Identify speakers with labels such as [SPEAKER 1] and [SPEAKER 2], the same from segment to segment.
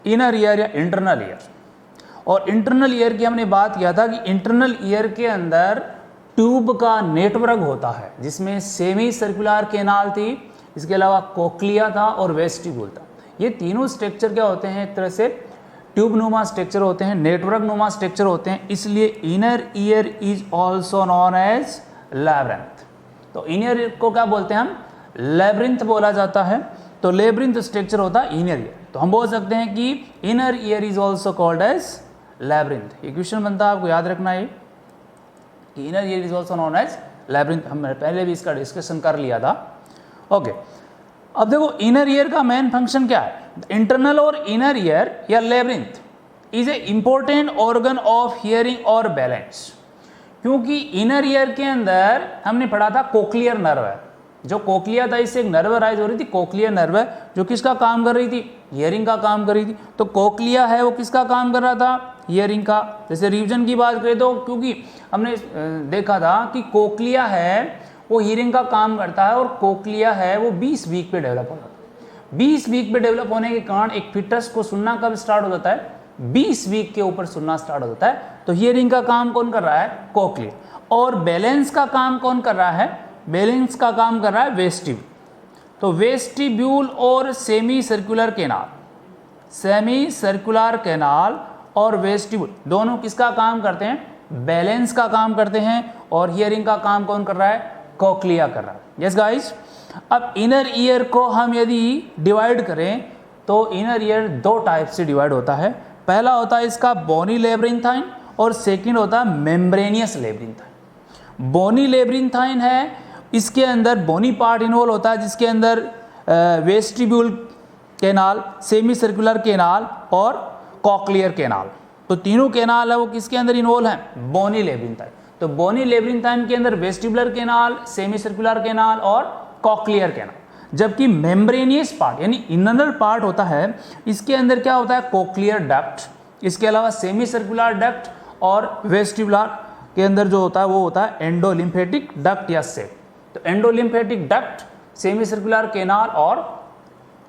[SPEAKER 1] Inner ear या internal ear. और internal ear की हमने बात किया था कि इंटरनल ईयर के अंदर ट्यूब का नेटवर्क होता है जिसमें सेमी सर्कुलर कैनाल थी, इसके अलावा कोक्लिया था और वेस्टिब्यूल था। ये तीनों स्ट्रक्चर क्या होते हैं, एक तरह से ट्यूब नुमा स्ट्रक्चर होते हैं, नेटवर्क नुमा स्ट्रक्चर होते हैं, इसलिए inner ear is also known as labyrinth. तो इनर ईयर को क्या बोलते हैं हम, लैब्रिंथ बोला जाता है। तो लैब्रिंथ स्ट्रक्चर होता है इनर ईयर। तो हम बोल सकते हैं कि inner ear is also called as labyrinth. ये क्वेश्चन बनता है, आपको याद रखना है कि inner ear is also known as labyrinth. हमने पहले भी इसका डिस्कशन कर लिया था। ओके, अब देखो इनर ईयर का मेन फंक्शन क्या है। इंटरनल और इनर ईयर या labyrinth is a important organ of hearing और बैलेंस। क्योंकि इनर ईयर के अंदर हमने पढ़ा था कोक्लियर नर्व है, जो कोक्लिया था इससे एक नर्व राइज हो रही थी, कोक्लियर नर्व है, जो किसका काम कर रही थी, हियरिंग का काम कर रही थी। तो कोक्लिया है वो किसका काम कर रहा था, हियरिंग का। जैसे रिवीजन की बात करें तो क्योंकि हमने देखा था कि कोक्लिया है वो हियरिंग का काम करता है और कोक्लिया है वो 20 वीक पे डेवलप होता है। 20 वीक पे डेवलप होने के कारण एक फिटस को सुनना कब स्टार्ट हो जाता है, 20 वीक के ऊपर सुनना स्टार्ट हो जाता है। तो हियरिंग का काम कौन कर रहा है, कोक्लिया। और बैलेंस का काम कौन कर रहा है, बैलेंस का काम कर रहा है वेस्टिब्यूल। तो वेस्टिब्यूल और semi circular canal, semi circular canal और वेस्टिब्यूल दोनों किसका काम करते हैं, बैलेंस का काम करते हैं। और हियरिंग का काम कौन कर रहा है, कोक्लिया कर रहा है। Yes guys. अब इनर ईयर को हम यदि डिवाइड करें तो इनर ईयर दो टाइप से डिवाइड होता है। पहला होता है इसका बोनी लेब्रिंथाइन और सेकंड होता है मेम्ब्रेनियस लेब्रिंथाइन। बोनी लेब्रिंथाइन है, इसके अंदर बोनी पार्ट इन्वॉल्व होता है जिसके अंदर vestibule canal, semi circular canal और कॉक्लियर कैनाल, तो तीनों कैनाल है वो किसके अंदर इन्वॉल्व है, बोनी लेब्रिंथाइन। तो बोनी लेब्रिंथाइन के अंदर vestibular canal, semi circular canal और कॉक्लियर कैनाल। जबकि मेम्ब्रेनियस पार्ट यानी इनर पार्ट होता है, इसके अंदर क्या होता है, कोक्लियर डक्ट, इसके अलावा सेमी सर्कुलर डक्ट और वेस्टिबुलर के अंदर जो होता है वो होता है एंडोलिम्फेटिक डक्ट या सेप। तो endolymphatic duct, semi circular canal और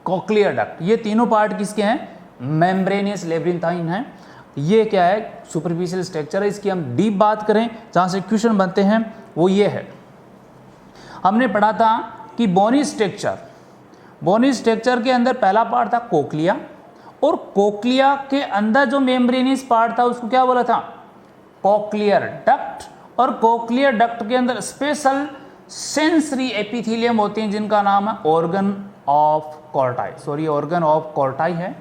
[SPEAKER 1] कॉक्लियर डक्ट, ये तीनों पार्ट किसके हैं, मेम्ब्रेनियस लेब्रिंथाइन है। ये क्या है, सुपरफिशियल स्ट्रक्चर है। इसकी हम डीप बात करें जहाँ से क्वेश्चन बनते हैं वो ये है। हमने पढ़ा था कि बोनी स्ट्रक्चर, बोनी स्ट्रक्चर के अंदर पहला पार्ट था कोक्लिया, और कोक्लिया के अंदर जो मेम्ब्रेनियस पार्ट था उसको क्या बोला था, कॉक्लियर डक्ट। और कॉक्लियर डक्ट के अंदर स्पेशल सेंसरी एपिथेलियम होते हैं जिनका नाम है organ of Corti. Sorry, organ of Corti है,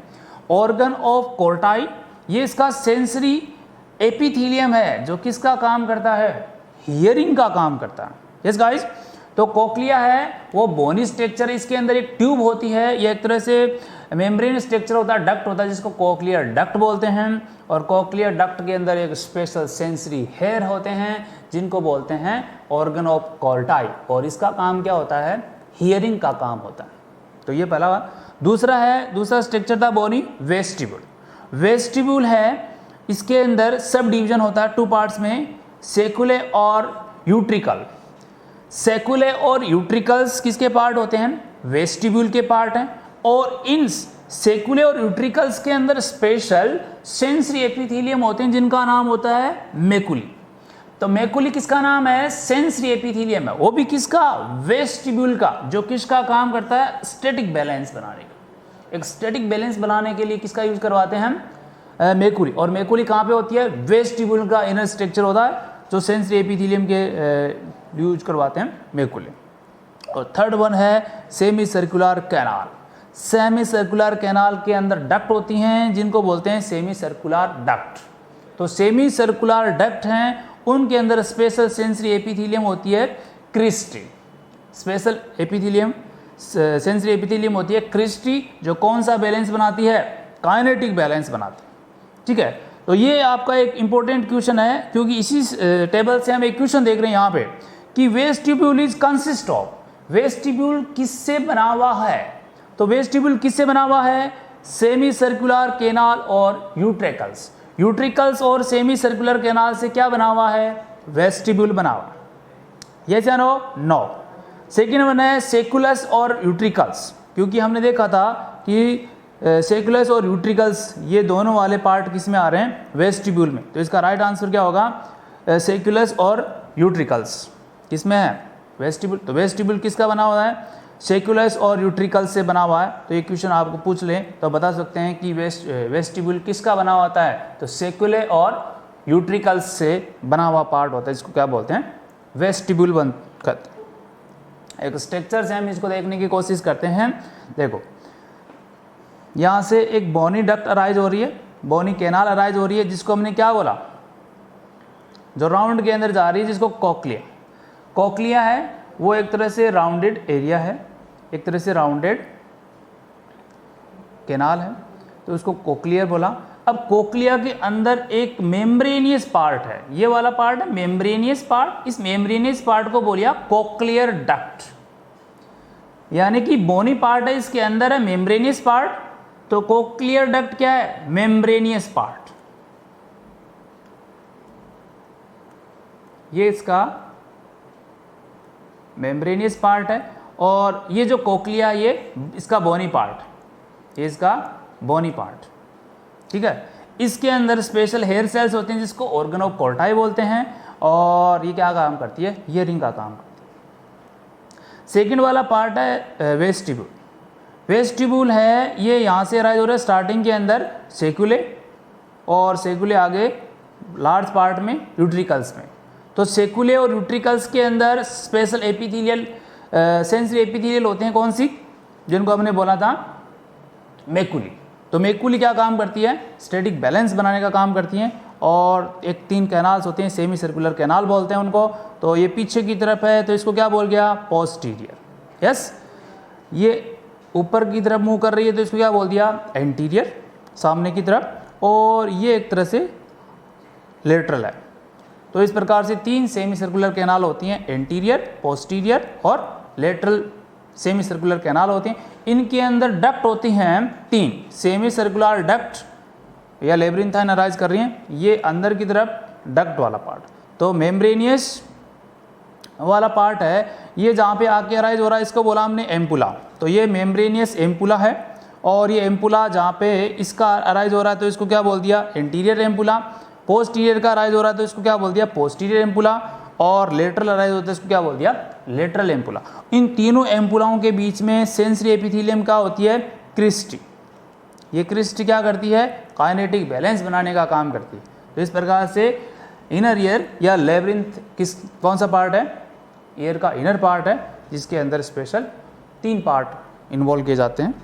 [SPEAKER 1] ऑर्गन ऑफ कोर्टाई। ये इसका सेंसरी एपिथेलियम है जो किसका काम करता है, हियरिंग का काम करता है। Yes guys. तो कोक्लिया है वो बोनी स्ट्रक्चर, इसके अंदर एक ट्यूब होती है, ये एक तरह से मेम्ब्रेन स्ट्रक्चर होता है, डक्ट होता है जिसको कोक्लियर डक्ट बोलते हैं। और कोक्लियर डक्ट के अंदर एक स्पेशल सेंसरी हेयर होते हैं जिनको बोलते हैं ऑर्गन ऑफ कोर्टाई, और इसका काम क्या होता है, हियरिंग का काम होता है। तो ये पहला। दूसरा स्ट्रक्चर था बोनी वेस्टिब्यूल। वेस्टिब्यूल है, इसके अंदर सब डिवीजन होता है टू पार्ट्स में, सेकुले और यूट्रिकल। सेकुले और यूट्रिकल्स किसके पार्ट होते हैं, वेस्टिब्यूल के पार्ट हैं। और इन सेकुले और यूट्रिकल्स के अंदर स्पेशल सेंसरी एपिथेलियम होते हैं जिनका नाम होता है मेकुली। तो मेकुली किसका नाम है, सेंसरी एपिथेलियम है, वो भी किसका, वेस्टिब्यूल का, जो किसका काम करता है, स्टैटिक बैलेंस बनाने का। एक स्टैटिक बैलेंस बनाने के लिए किसका यूज करवाते हैं हम, मेकुली। और मेकुली कहाँ पे होती है, वेस्टिब्यूल का इनर स्ट्रक्चर होता है जो सेंसरी एपिथेलियम के यूज करवाते हैं मेकुली। और थर्ड वन है semi circular canal. Semi circular canal के अंदर डक्ट होती हैं जिनको बोलते हैं सेमी सर्कुलर डक्ट। तो सेमी सर्कुलर डक्ट हैं, उनके अंदर स्पेशल सेंसरी एपिथेलियम होती है cristae. Special epithelium sensory epithelium होती है क्रिस्टी, जो कौन सा बैलेंस बनाती है, काइनेटिक बैलेंस बनाती है। ठीक है, तो ये आपका एक इंपॉर्टेंट क्वेश्चन है क्योंकि इसी टेबल से हम एक क्वेश्चन देख रहे हैं यहाँ पे कि vestibule is consist of, vestibule किससे बना हुआ है। तो वेस्टिब्यूल किससे बना हुआ है, सेमी सर्कुलर कैनाल और यूट्रिकल्स। यूट्रिकल्स और सेमी सर्कुलर कैनाल से क्या बना हुआ है, वेस्टिब्यूल बना हुआ। यस या नो, नो। सेकेंड वन है सेकुलस और यूट्रिकल्स, क्योंकि हमने देखा था कि सेक्युलस और यूट्रिकल्स ये दोनों वाले पार्ट किस में आ रहे हैं, वेस्टिब्यूल में। तो इसका राइट आंसर क्या होगा, सेक्युलस और यूट्रिकल्स किस में है, वेस्टिब्यूल। तो वेस्टिब्यूल किसका बना हुआ है, सेक्युलस और यूट्रिकल्स से बना हुआ है। तो ये क्वेश्चन आपको पूछ लें तो बता सकते हैं कि वेस्टिब्यूल किसका बना हुआ होता है, तो सेक्युले और यूट्रिकल्स से बना हुआ पार्ट होता है, इसको क्या बोलते हैं, वेस्टिब्यूल बनकर। एक स्ट्रक्चर से हम इसको देखने की कोशिश करते हैं। देखो यहाँ से एक बोनी डक्ट अराइज हो रही है, बोनी कैनाल अराइज हो रही है, जिसको हमने क्या बोला, जो राउंड के अंदर जा रही है, जिसको कोक्लिया। कोक्लिया है वो एक तरह से राउंडेड एरिया है, एक तरह से राउंडेड कैनाल है, तो उसको कोक्लियर बोला। अब कोक्लिया के अंदर एक मेम्ब्रेनियस पार्ट है, ये वाला पार्ट है मेम्ब्रेनियस पार्ट। इस मेम्ब्रेनियस पार्ट को बोलिया कोक्लियर डक्ट, यानी कि बोनी पार्ट है, इसके अंदर है मेम्ब्रेनियस पार्ट। तो कोक्लियर डक्ट क्या है, मेम्ब्रेनियस पार्ट। ये इसका मेम्ब्रेनियस पार्ट है, और ये जो कोक्लिया ये इसका बोनी पार्ट, ये इसका बोनी पार्ट, ठीक है। इसके अंदर स्पेशल हेयर सेल्स होते हैं जिसको ऑर्गन ऑफ कोर्टाई बोलते हैं, और ये क्या काम करती है, हियरिंग का काम करती है। सेकंड वाला पार्ट है वेस्टिब्यूल। वेस्टिब्यूल है ये यहाँ से राइज हो रहा है स्टार्टिंग के अंदर सेक्युले, और सेक्युले आगे लार्ज पार्ट में यूट्रिकल्स में। तो सेक्युले और यूट्रिकल्स के अंदर स्पेशल एपिथेलियल सेंसरी एपिथेलियल होते हैं, कौन सी, जिनको हमने बोला था मैकुली। तो मैकुली क्या काम करती है, स्टैटिक बैलेंस बनाने का काम करती हैं, और एक 3 कैनाल्स होते हैं, सेमी सर्कुलर कैनाल बोलते हैं उनको। तो ये पीछे की तरफ है, तो इसको क्या बोल गया, पोस्टीरियर। यस, ये ऊपर की तरफ मूव कर रही है, तो इसको क्या बोल दिया, एंटीरियर, सामने की तरफ। और ये एक तरह से लेटरल है। तो इस प्रकार से 3 सेमी सर्कुलर कैनाल होती हैं, एंटीरियर, पोस्टीरियर और लेटरल सेमी सर्कुलर कैनाल होती हैं। इनके अंदर डक्ट होती हैं 3 सेमी सर्कुलर डक्ट या लेब्रिंथाइन अराइज कर रही हैं, ये अंदर की तरफ डक्ट वाला पार्ट। तो मेम्ब्रेनियस वाला पार्ट है ये, जहाँ पे आके अराइज हो रहा है, इसको बोला हमने एम्पुला। तो ये मेम्ब्रेनियस एम्पुला है, और ये एम्पुला जहाँ पे इसका अराइज हो रहा है, तो इसको क्या बोल दिया, एंटीरियर एम्पुला। पोस्टीरियर का अराइज हो रहा है, तो इसको क्या बोल दिया, पोस्टीरियर एम्पुला। और लेटरल अराइज होता है, इसको क्या बोल दिया, लेटरल एम्पुला। इन तीनों एम्पुलाओं के बीच में सेंसरी एपिथेलियम क्या होती है, क्रिस्टी। ये क्रिस्टी क्या करती है, काइनेटिक बैलेंस बनाने का काम करती है। तो इस प्रकार से इनर ईयर या लेब्रिंथ कौन सा पार्ट है, ईयर का इनर पार्ट है, जिसके अंदर स्पेशल 3 पार्ट इन्वॉल्व किए जाते हैं।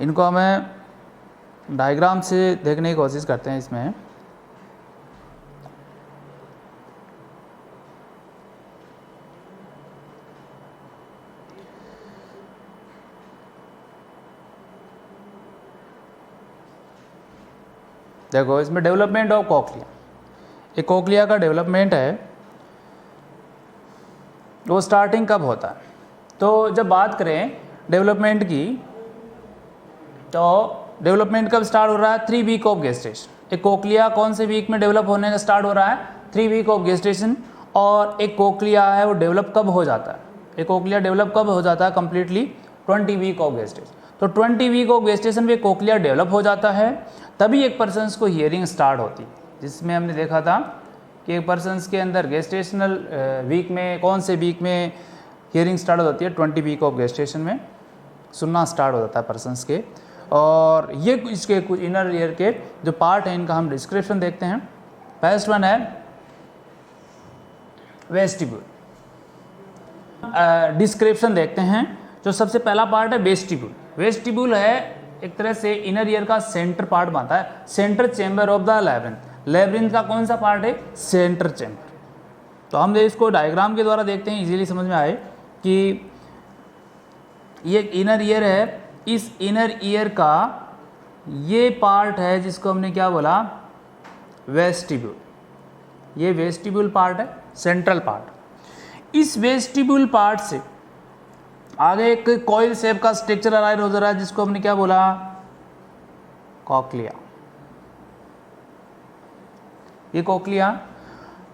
[SPEAKER 1] इनको हमें डायग्राम से देखने की कोशिश करते हैं। इसमें देखो, इसमें डेवलपमेंट ऑफ कोक्लिया, एक कोक्लिया का डेवलपमेंट है, वो स्टार्टिंग कब होता है। तो जब बात करें डेवलपमेंट की, तो डेवलपमेंट कब स्टार्ट हो रहा है, 3 वीक ऑफ गेस्टेशन। एक कोक्लिया कौन से वीक में डेवलप होने का स्टार्ट हो रहा है, 3 वीक ऑफ गेस्टेशन। और एक कोक्लिया है वो डेवलप कब हो जाता है, एक कोक्लिया डेवलप कब हो जाता है कंप्लीटली, 20 वीक ऑफ गेस्टेशन। तो 20 वीक ऑफ गेस्टेशन में कोक्लिया डेवलप हो जाता है, तभी एक पर्सन को हियरिंग स्टार्ट होती है। जिसमें हमने देखा था कि एक पर्सन के अंदर गेस्टेशनल वीक में, कौन से वीक में हियरिंग स्टार्ट हो जाती है, 20 वीक ऑफ गेस्टेशन में सुनना स्टार्ट हो जाता है पर्सन्स के। और ये इसके कुछ इनर ईयर के जो पार्ट हैं, इनका हम डिस्क्रिप्शन देखते हैं। फर्स्ट वन है वेस्टिब्यूल। डिस्क्रिप्शन देखते हैं। जो सबसे पहला पार्ट है वेस्टिब्यूल। वेस्टिब्यूल है एक तरह से इनर ईयर का सेंटर पार्ट बनता है, centre chamber of the labyrinth. Labyrinth का कौन सा पार्ट है, सेंटर चेंबर। तो हम इसको डायग्राम के द्वारा देखते हैं, इजीली समझ में आए कि ये इनर ईयर है। इस इनर ईयर का ये पार्ट है जिसको हमने क्या बोला, वेस्टिब्यूल। ये वेस्टिब्यूल पार्ट है, सेंट्रल पार्ट। इस वेस्टिब्यूल पार्ट से आगे एक कॉइल शेप का स्ट्रक्चर अराइज हो रहा है, जिसको हमने क्या बोला, कोक्लिया। ये कोक्लिया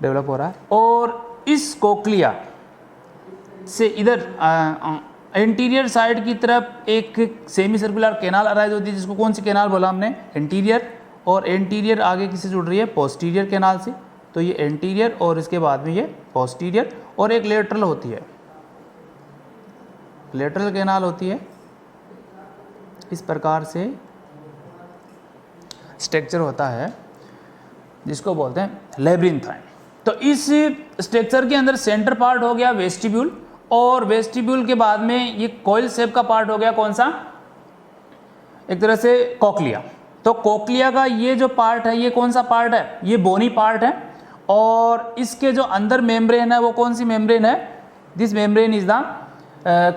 [SPEAKER 1] डेवलप हो रहा है, और इस कोक्लिया से इधर इंटीरियर साइड की तरफ एक सेमी सर्कुलर कैनाल अराइज होती है, जिसको कौन सी कैनाल बोला हमने, इंटीरियर, और इंटीरियर आगे किससे जुड़ रही है, पोस्टीरियर कैनाल से। तो ये इंटीरियर और इसके बाद में ये पोस्टीरियर, और एक लेटरल होती है, लेटरल कैनाल होती है। इस प्रकार से स्ट्रक्चर होता है जिसको बोलते हैं लेब्रिंथाइन। तो इस स्ट्रक्चर के अंदर सेंटर पार्ट हो गया वेस्टिब्यूल, और वेस्टिब्यूल के बाद में ये कॉइल शेप का पार्ट हो गया कौन सा, एक तरह से कोक्लिया। तो कोक्लिया का ये जो पार्ट है ये कौन सा पार्ट है, ये बोनी पार्ट है, और इसके जो अंदर मेम्ब्रेन है वो कौन सी मेम्ब्रेन है, this membrane is the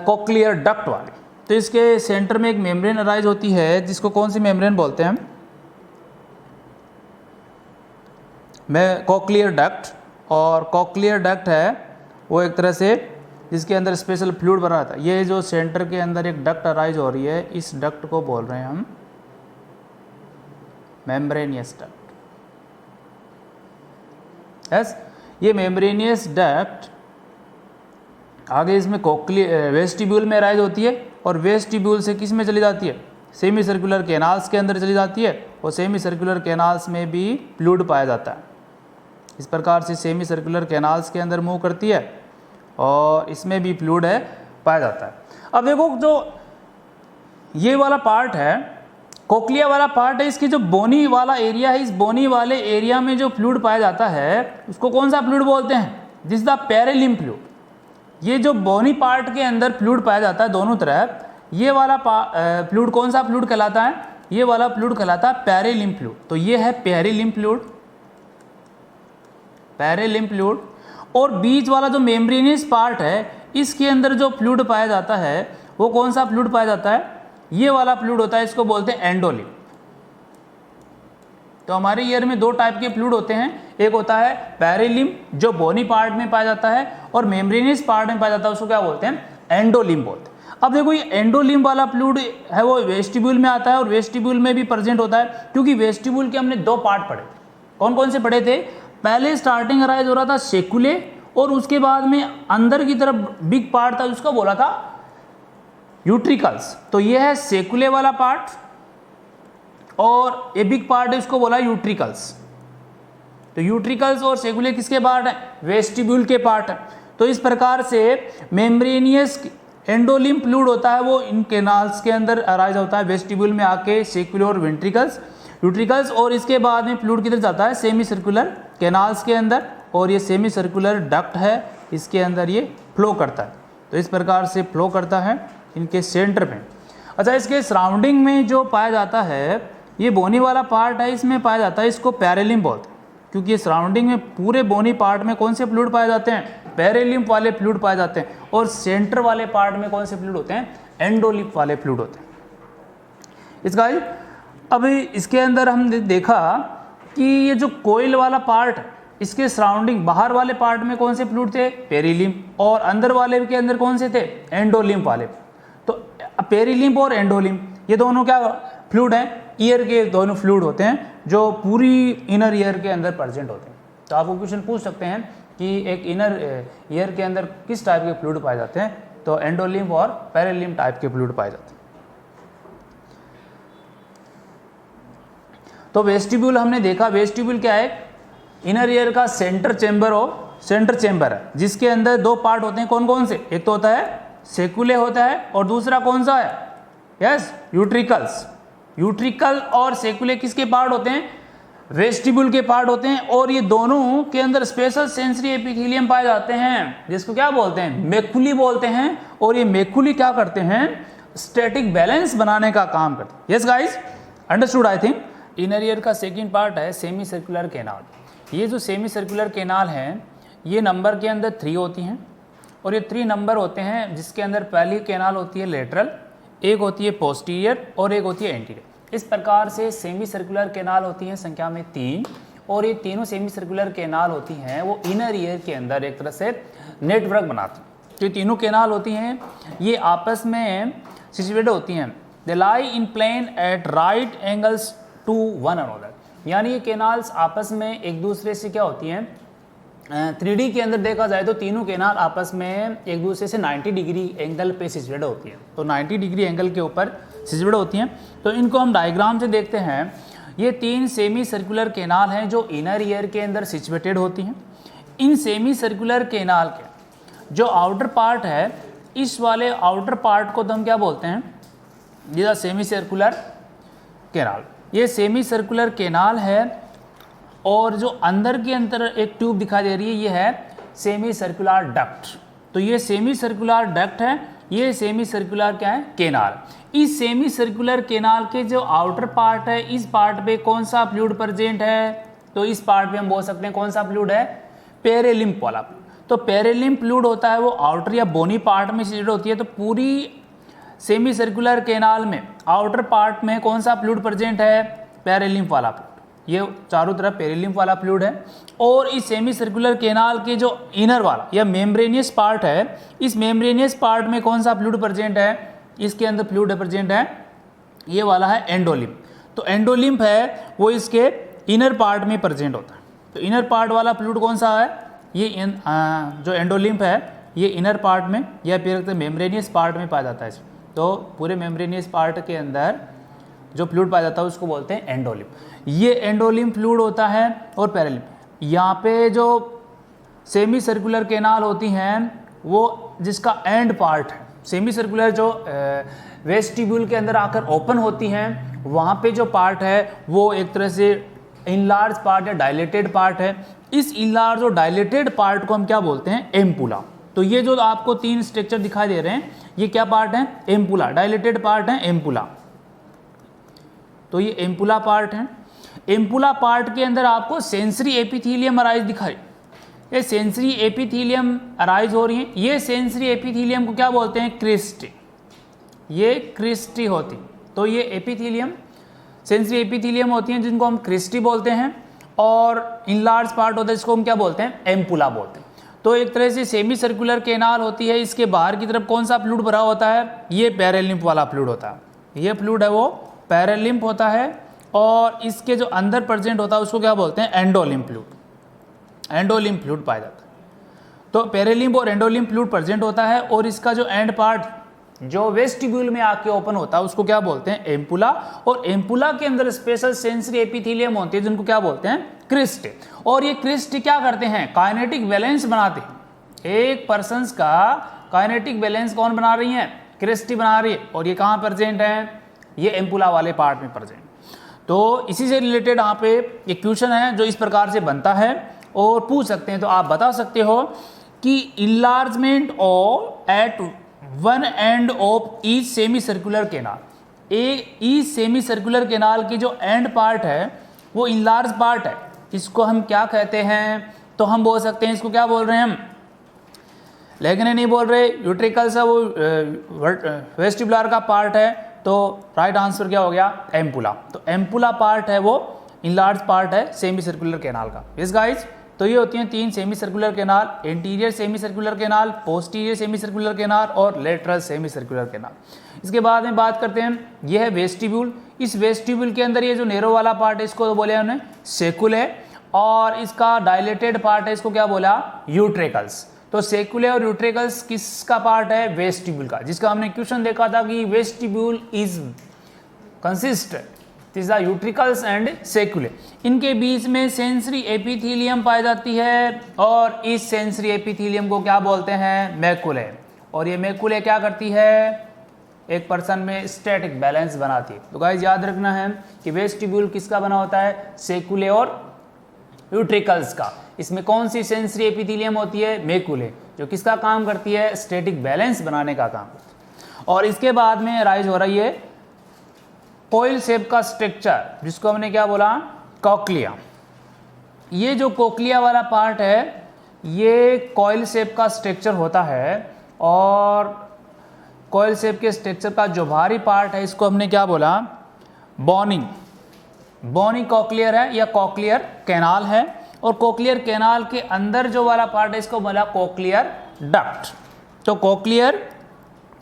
[SPEAKER 1] cochlear duct वाली। तो इसके सेंटर में एक मेम्ब्रेन अराइज होती है जिसको कौन सी मेम्ब्रेन बोलते हैं, मैं कोक्लियर डक्ट। और कोक्लियर डक्ट है वो एक तरह से जिसके अंदर स्पेशल फ्लूइड बना रहता है। ये जो सेंटर के अंदर एक डक्ट अराइज हो रही है, इस डक्ट को बोल रहे हैं हम मेम्ब्रेनियस डक्ट। यस, ये मेम्ब्रेनियस डक्ट आगे इसमें वेस्टिब्यूल में अराइज होती है, और वेस्टिब्यूल से किस में चली जाती है, सेमी सर्कुलर कैनाल्स के अंदर चली जाती है, और सेमी सर्कुलर कैनाल्स में भी फ्लूइड पाया जाता है। इस प्रकार से सेमी सर्कुलर कैनाल्स के अंदर मूव करती है और इसमें भी फ्लूइड है पाया जाता है। अब देखो जो ये वाला पार्ट है, कोक्लिया वाला पार्ट है, इसकी जो बोनी वाला एरिया है, इस बोनी वाले एरिया में जो फ्लूइड पाया जाता है उसको कौन सा फ्लूइड बोलते हैं, दिस द पेरिलिम्फ फ्लूइड। ये जो बोनी पार्ट के अंदर फ्लूइड पाया जाता है दोनों तरफ, ये वाला फ्लूइड कौन सा फ्लूइड कहलाता है, ये वाला फ्लूइड कहलाता है पेरिलिम्फ फ्लूइड। तो ये है पेरिलिम्फ फ्लूइड, पेरिलिम्फ फ्लूइड। और बीच वाला जो मेम्ब्रेनियस पार्ट है, इसके अंदर जो फ्लूइड पाया जाता है वो कौन सा फ्लूइड पाया जाता है, ये वाला फ्लूइड होता है, इसको बोलते हैं एंडोलिम्फ। तो हमारे ईयर में दो टाइप के फ्लूइड होते हैं, एक होता है पेरिलिम्फ जो बोनी पार्ट में पाया जाता है, और मेम्ब्रेनियस पार्ट में पाया जाता है, उसको क्या बोलते हैं, एंडोलिम्फ बोलते हैं। अब देखो ये एंडोलिम्फ वाला फ्लूइड है वो वेस्टिब्यूल में आता है, और वेस्टिब्यूल में भी प्रेजेंट होता है, क्योंकि वेस्टिब्यूल के हमने दो पार्ट पढ़े। कौन कौन से पढ़े थे, पहले स्टार्टिंग अराइज हो रहा था सेकुले, और उसके बाद में अंदर की तरफ बिग पार्ट था उसको बोला था यूट्रिकल्स। तो ये है सेकुले वाला पार्ट, और ये बिग पार्ट है उसको बोला यूट्रिकल्स। तो यूट्रिकल्स और सेकुले किसके पार्ट है, वेस्टिब्यूल के पार्ट है। तो इस प्रकार से मेम्ब्रेनियस एंडोलिम्फ फ्लूइड होता है वो इन कैनाल्स के अंदर अराइज होता है, वेस्टिब्यूल में आके सेकुले और वेंट्रिकल्स, यूट्रिकल्स, और इसके बाद में फ्लूइड किधर जाता है, सेमी सर्कुलर कैनाल्स के अंदर, और ये सेमी सर्कुलर डक्ट है, इसके अंदर ये फ्लो करता है। तो इस प्रकार से फ्लो करता है इनके सेंटर में। अच्छा, इसके सराउंडिंग में जो पाया जाता है, ये बोनी वाला पार्ट है, इसमें पाया जाता है, इसको पेरिलिम्फ बोलते हैं, क्योंकि ये सराउंडिंग में पूरे बोनी पार्ट में कौन से फ्लूइड पाए जाते हैं, पेरिलिम्फ वाले फ्लूइड पाए जाते हैं, और सेंटर वाले पार्ट में कौन से फ्लूइड होते हैं, एंडोलिम्फ वाले फ्लूइड होते हैं। इसका अभी इसके अंदर हमने देखा कि ये जो कोइल वाला पार्ट, इसके सराउंडिंग बाहर वाले पार्ट में कौन से फ्लूइड थे, पेरिलिम्फ, और अंदर वाले के अंदर कौन से थे, एंडोलिम्फ वाले। तो पेरिलिम्फ और एंडोलिम्फ ये दोनों क्या फ्लूइड हैं, ईयर के दोनों फ्लूइड होते हैं जो पूरी इनर ईयर के अंदर प्रेजेंट होते हैं। तो आपको क्वेश्चन पूछ सकते हैं कि एक इनर ईयर के अंदर किस टाइप के फ्लूइड पाए जाते हैं, तो एंडोलिम्फ और पेरिलिम्फ टाइप के फ्लूइड पाए जाते हैं। तो वेस्टिब्यूल हमने देखा, वेस्टिब्यूल क्या है, इनर ईयर का सेंटर चेंबर है, जिसके अंदर दो पार्ट होते हैं, कौन कौन से, एक तो होता है सेकुले होता है, और दूसरा कौन सा है, यस, यूट्रिकल्स। यूट्रिकल और सेकुले किसके पार्ट होते हैं, वेस्टिब्यूल के पार्ट होते हैं, और ये दोनों के अंदर स्पेशल सेंसरी एपिथेलियम पाए जाते हैं, जिसको क्या बोलते हैं, मेकुली बोलते हैं। और ये मेकुली क्या करते हैं, स्टैटिक बैलेंस बनाने का काम करते हैं। Yes guys, understood I think. Inner ear का सेकंड पार्ट है सेमी सर्कुलर कैनाल। ये जो सेमी सर्कुलर कैनाल है, ये नंबर के अंदर 3 होती हैं, और ये 3 नंबर होते हैं, जिसके अंदर पहली कैनाल होती है लेटरल, एक होती है पोस्टीरियर, और एक होती है एंटीरियर। इस प्रकार से सेमी सर्कुलर कैनाल होती हैं संख्या में 3, और ये तीनों सेमी सर्कुलर कैनाल होती हैं वो इनर ईयर के अंदर एक तरह से नेटवर्क बनाती हैं। जो तीनों कैनाल होती हैं ये आपस में सिचुएटेड होती हैं, they lie in plane at right angles to one another, यानी ये कैनाल्स आपस में एक दूसरे से क्या होती हैं, 3D के अंदर देखा जाए तो तीनों केनाल आपस में एक दूसरे से 90 डिग्री एंगल पे सिचुएटेड होती है, तो 90 डिग्री एंगल के ऊपर सिचुएटेड होती हैं। तो इनको हम डायग्राम से देखते हैं। ये 3 सेमी सर्कुलर केनाल हैं जो इनर ईयर के अंदर सिचुएटेड होती हैं। इन सेमी सर्कुलर केनाल के जो आउटर पार्ट है, इस वाले आउटर पार्ट को तो हम क्या बोलते हैं, ये सेमी सर्कुलर केनाल। ये सेमी सर्कुलर केनाल है और जो अंदर के अंदर एक ट्यूब दिखाई दे रही है, ये है सेमी सर्कुलर डक्ट। तो ये सेमी सर्कुलर डक्ट है, ये सेमी सर्कुलर क्या है, केनाल। इस सेमी सर्कुलर केनाल के जो आउटर पार्ट है, इस पार्ट पे कौन सा फ्लूइड प्रेजेंट है, तो इस पार्ट पे हम बोल सकते हैं कौन सा फ्लूइड है, पेरिलिम्फ वाला। तो पेरिलिम्फ फ्लूइड होता है वो आउटर या बोनी पार्ट में सिचुएटेड होती है। तो पूरी सेमी सर्कुलर केनाल में आउटर पार्ट में कौन सा फ्लूइड प्रेजेंट है, पेरिलिम्फ वाला फ्लूइड। ये चारों तरफ पेरिलिम्फ वाला फ्लूइड है। और इस सेमी सर्कुलर केनाल के जो इनर वाला या मेम्ब्रेनियस पार्ट है, इस मेम्ब्रेनियस पार्ट में कौन सा फ्लूइड प्रेजेंट है, इसके अंदर फ्लूइड प्रेजेंट है, ये वाला है एंडोलिम्फ। तो एंडोलिम्फ है वो इसके इनर पार्ट में प्रेजेंट होता है। तो इनर पार्ट वाला फ्लूइड कौन सा है, ये जो एंडोलिम्फ है ये इनर पार्ट में या फिर मेम्ब्रेनियस पार्ट में पाया जाता है। तो पूरे मेम्ब्रेनियस पार्ट के अंदर जो फ्लूइड पाया जाता है उसको बोलते हैं एंडोलिम्फ। ये एंडोलिम्फ फ्लूइड होता है। और पेरिलिम्फ, यहाँ पे जो सेमी सर्कुलर केनाल होती हैं वो जिसका एंड पार्ट है, सेमी सर्कुलर जो वेस्टिब्यूल के अंदर आकर ओपन होती हैं, वहाँ पे जो पार्ट है वो एक तरह से इनलार्ज पार्ट या डायलेटेड पार्ट है। इस इनलार्ज और डायलेटेड पार्ट को हम क्या बोलते हैं, एम्पुला। तो ये जो आपको 3 स्ट्रक्चर दिखाई दे रहे हैं, ये क्या पार्ट है, एम्पुला। डायलेटेड पार्ट है एम्पुला। तो ये एम्पुला पार्ट है। एम्पुला पार्ट के अंदर आपको सेंसरी एपिथेलियम अराइज दिखाई, ये सेंसरी एपिथेलियम अराइज हो रही है। ये सेंसरी एपिथेलियम को क्या बोलते हैं, क्रिस्टी। ये क्रिस्टी होती, तो ये एपिथेलियम सेंसरी एपिथेलियम होती हैं जिनको हम क्रिस्टी बोलते हैं। और इनलार्ज पार्ट होता है जिसको हम क्या बोलते हैं, एम्पुला बोलते हैं। तो एक तरह से सेमी सर्कुलर केनाल होती है, इसके बाहर की तरफ कौन सा फ्लूइड भरा होता है, ये पेरिलिम्फ वाला फ्लूइड होता है। ये फ्लूइड है वो पेरिलिम्फ होता है। और इसके जो अंदर प्रेजेंट होता है उसको क्या बोलते हैं, एंडोलिम्फ फ्लूइड। एंडोलिम्फ फ्लूइड पाया जाता है। तो पेरिलिम्फ और एंडोलिम्फ फ्लूइड प्रेजेंट होता है। और इसका जो एंड पार्ट जो वेस्टिब्यूल में आके ओपन होता है उसको क्या बोलते हैं, एम्पुला। और एम्पुला के अंदर स्पेशल सेंसरी एपिथेलियम होती है जिनको क्या बोलते हैं, क्रिस्ट। और ये क्रिस्ट क्या करते हैं, काइनेटिक बैलेंस बनाते हैं। एक पर्सन का काइनेटिक बैलेंस कौन बना रही है, क्रिस्टी बना रही है। और ये कहाँ प्रेजेंट है, ये एम्पुला वाले पार्ट में प्रेजेंट। तो इसी से रिलेटेड यहाँ पे एक क्वेश्चन है जो इस प्रकार से बनता है और पूछ सकते हैं। तो आप बता सकते हो कि enlargement of at one end of each semi circular canal, each semi circular canal की जो एंड पार्ट है वो इनलार्ज पार्ट है, इसको हम क्या कहते हैं, तो हम बोल सकते हैं इसको क्या बोल रहे हैं हम, लेकिन नहीं बोल रहे, यूट्रिकल्स है वो वेस्टिबुलर का पार्ट है। तो राइट आंसर क्या हो गया, एम्पुला। तो एम्पुला पार्ट है वो इनलार्ज पार्ट है सेमी सर्कुलर केनाल का। यस गाइज, तो ये होती हैं 3 semi circular canal, interior semi circular canal, posterior semi circular canal और लेटरल सेमी सर्कुलर केनाल। इसके बाद में बात करते हैं, ये है वेस्टिब्यूल। इस वेस्टिब्यूल के अंदर ये जो नेरो वाला पार्ट है इसको तो बोले हमने सेकुले, और इसका डायलेटेड पार्ट है इसको क्या बोला, यूट्रिकल्स। तो सेकुले और यूट्रिकल्स किसका पार्ट है, वेस्टिब्यूल का, जिसका हमने क्वेश्चन देखा था कि vestibule is consist this the utricles and saccule. इनके बीच में सेंसरी एपिथेलियम पाई जाती है और इस सेंसरी एपिथेलियम को क्या बोलते हैं, मैकुले। और ये मैकुले क्या करती है, एक पर्सन में स्टैटिक बैलेंस बनाती है। तो गाइस याद रखना है कि वेस्टिब्यूल किसका बना होता है, सेकुले और यूट्रिकल्स का। इसमें कौन सी सेंसरी एपिथेलियम होती है, मैकुले, जो किसका काम करती है, स्टैटिक बैलेंस बनाने का काम करती है। और इसके बाद में राइज हो रही है कॉइल शेप का स्ट्रक्चर, जिसको हमने क्या बोला, कॉक्लिया। ये जो कोक्लिया वाला पार्ट है ये कॉइल शेप का स्ट्रक्चर होता है। और कॉइल शेप के स्ट्रक्चर का जो बाहरी पार्ट है इसको हमने क्या बोला, बोनिंग। बोनी कॉक्लियर है या कॉक्लियर कैनाल है। और कॉक्लियर कैनाल के अंदर जो वाला पार्ट है इसको बोला कॉक्लियर डक्ट। तो कॉक्लियर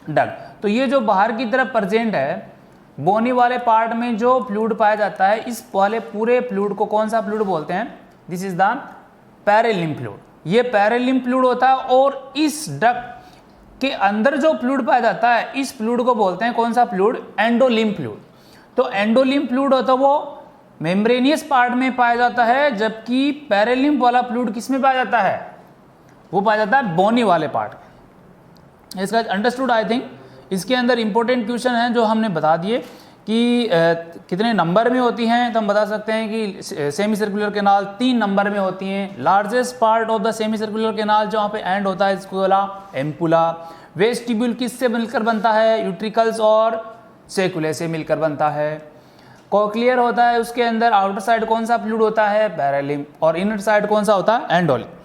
[SPEAKER 1] डक्ट, तो ये जो बाहर की तरफ प्रेजेंट है बोनी वाले पार्ट में जो फ्लूइड पाया जाता है, इस वाले पूरे फ्लूइड को कौन सा फ्लूइड बोलते हैं, this is the perilymph fluid. ये पैरेलिम्फ फ्लूइड होता है, और इस डक्ट के अंदर जो फ्लूइड पाया जाता है इस फ्लूइड को बोलते हैं कौन सा फ्लूइड, एंडोलिम्फ फ्लूइड। तो एंडोलिम्फ फ्लूइड होता है वो मेम्ब्रेनियस पार्ट में पाया जाता है, जबकि पैरेलिम्फ वाला फ्लूइड किस में पाया जाता है, वो पाया जाता है बोनी वाले पार्ट में। इसका अंडरस्टूड आई थिंक। इसके अंदर इंपॉर्टेंट क्वेश्चन हैं जो हमने बता दिए कि कितने नंबर में होती हैं, तो हम बता सकते हैं कि सेमी सर्कुलर कैनाल 3 नंबर में होती हैं। Largest part of the semi circular canal जहाँ पे एंड होता है इसको बोला एम्पुला। वेस्टिब्यूल किससे मिलकर बनता है, यूट्रिकल्स और सेकुले से मिलकर बनता है। कोक्लियर होता है, उसके अंदर आउटर साइड कौन सा फ्लूइड होता है, पैरेलिम्फ, और इनर साइड कौन सा होता है, एंडोलिम्फ।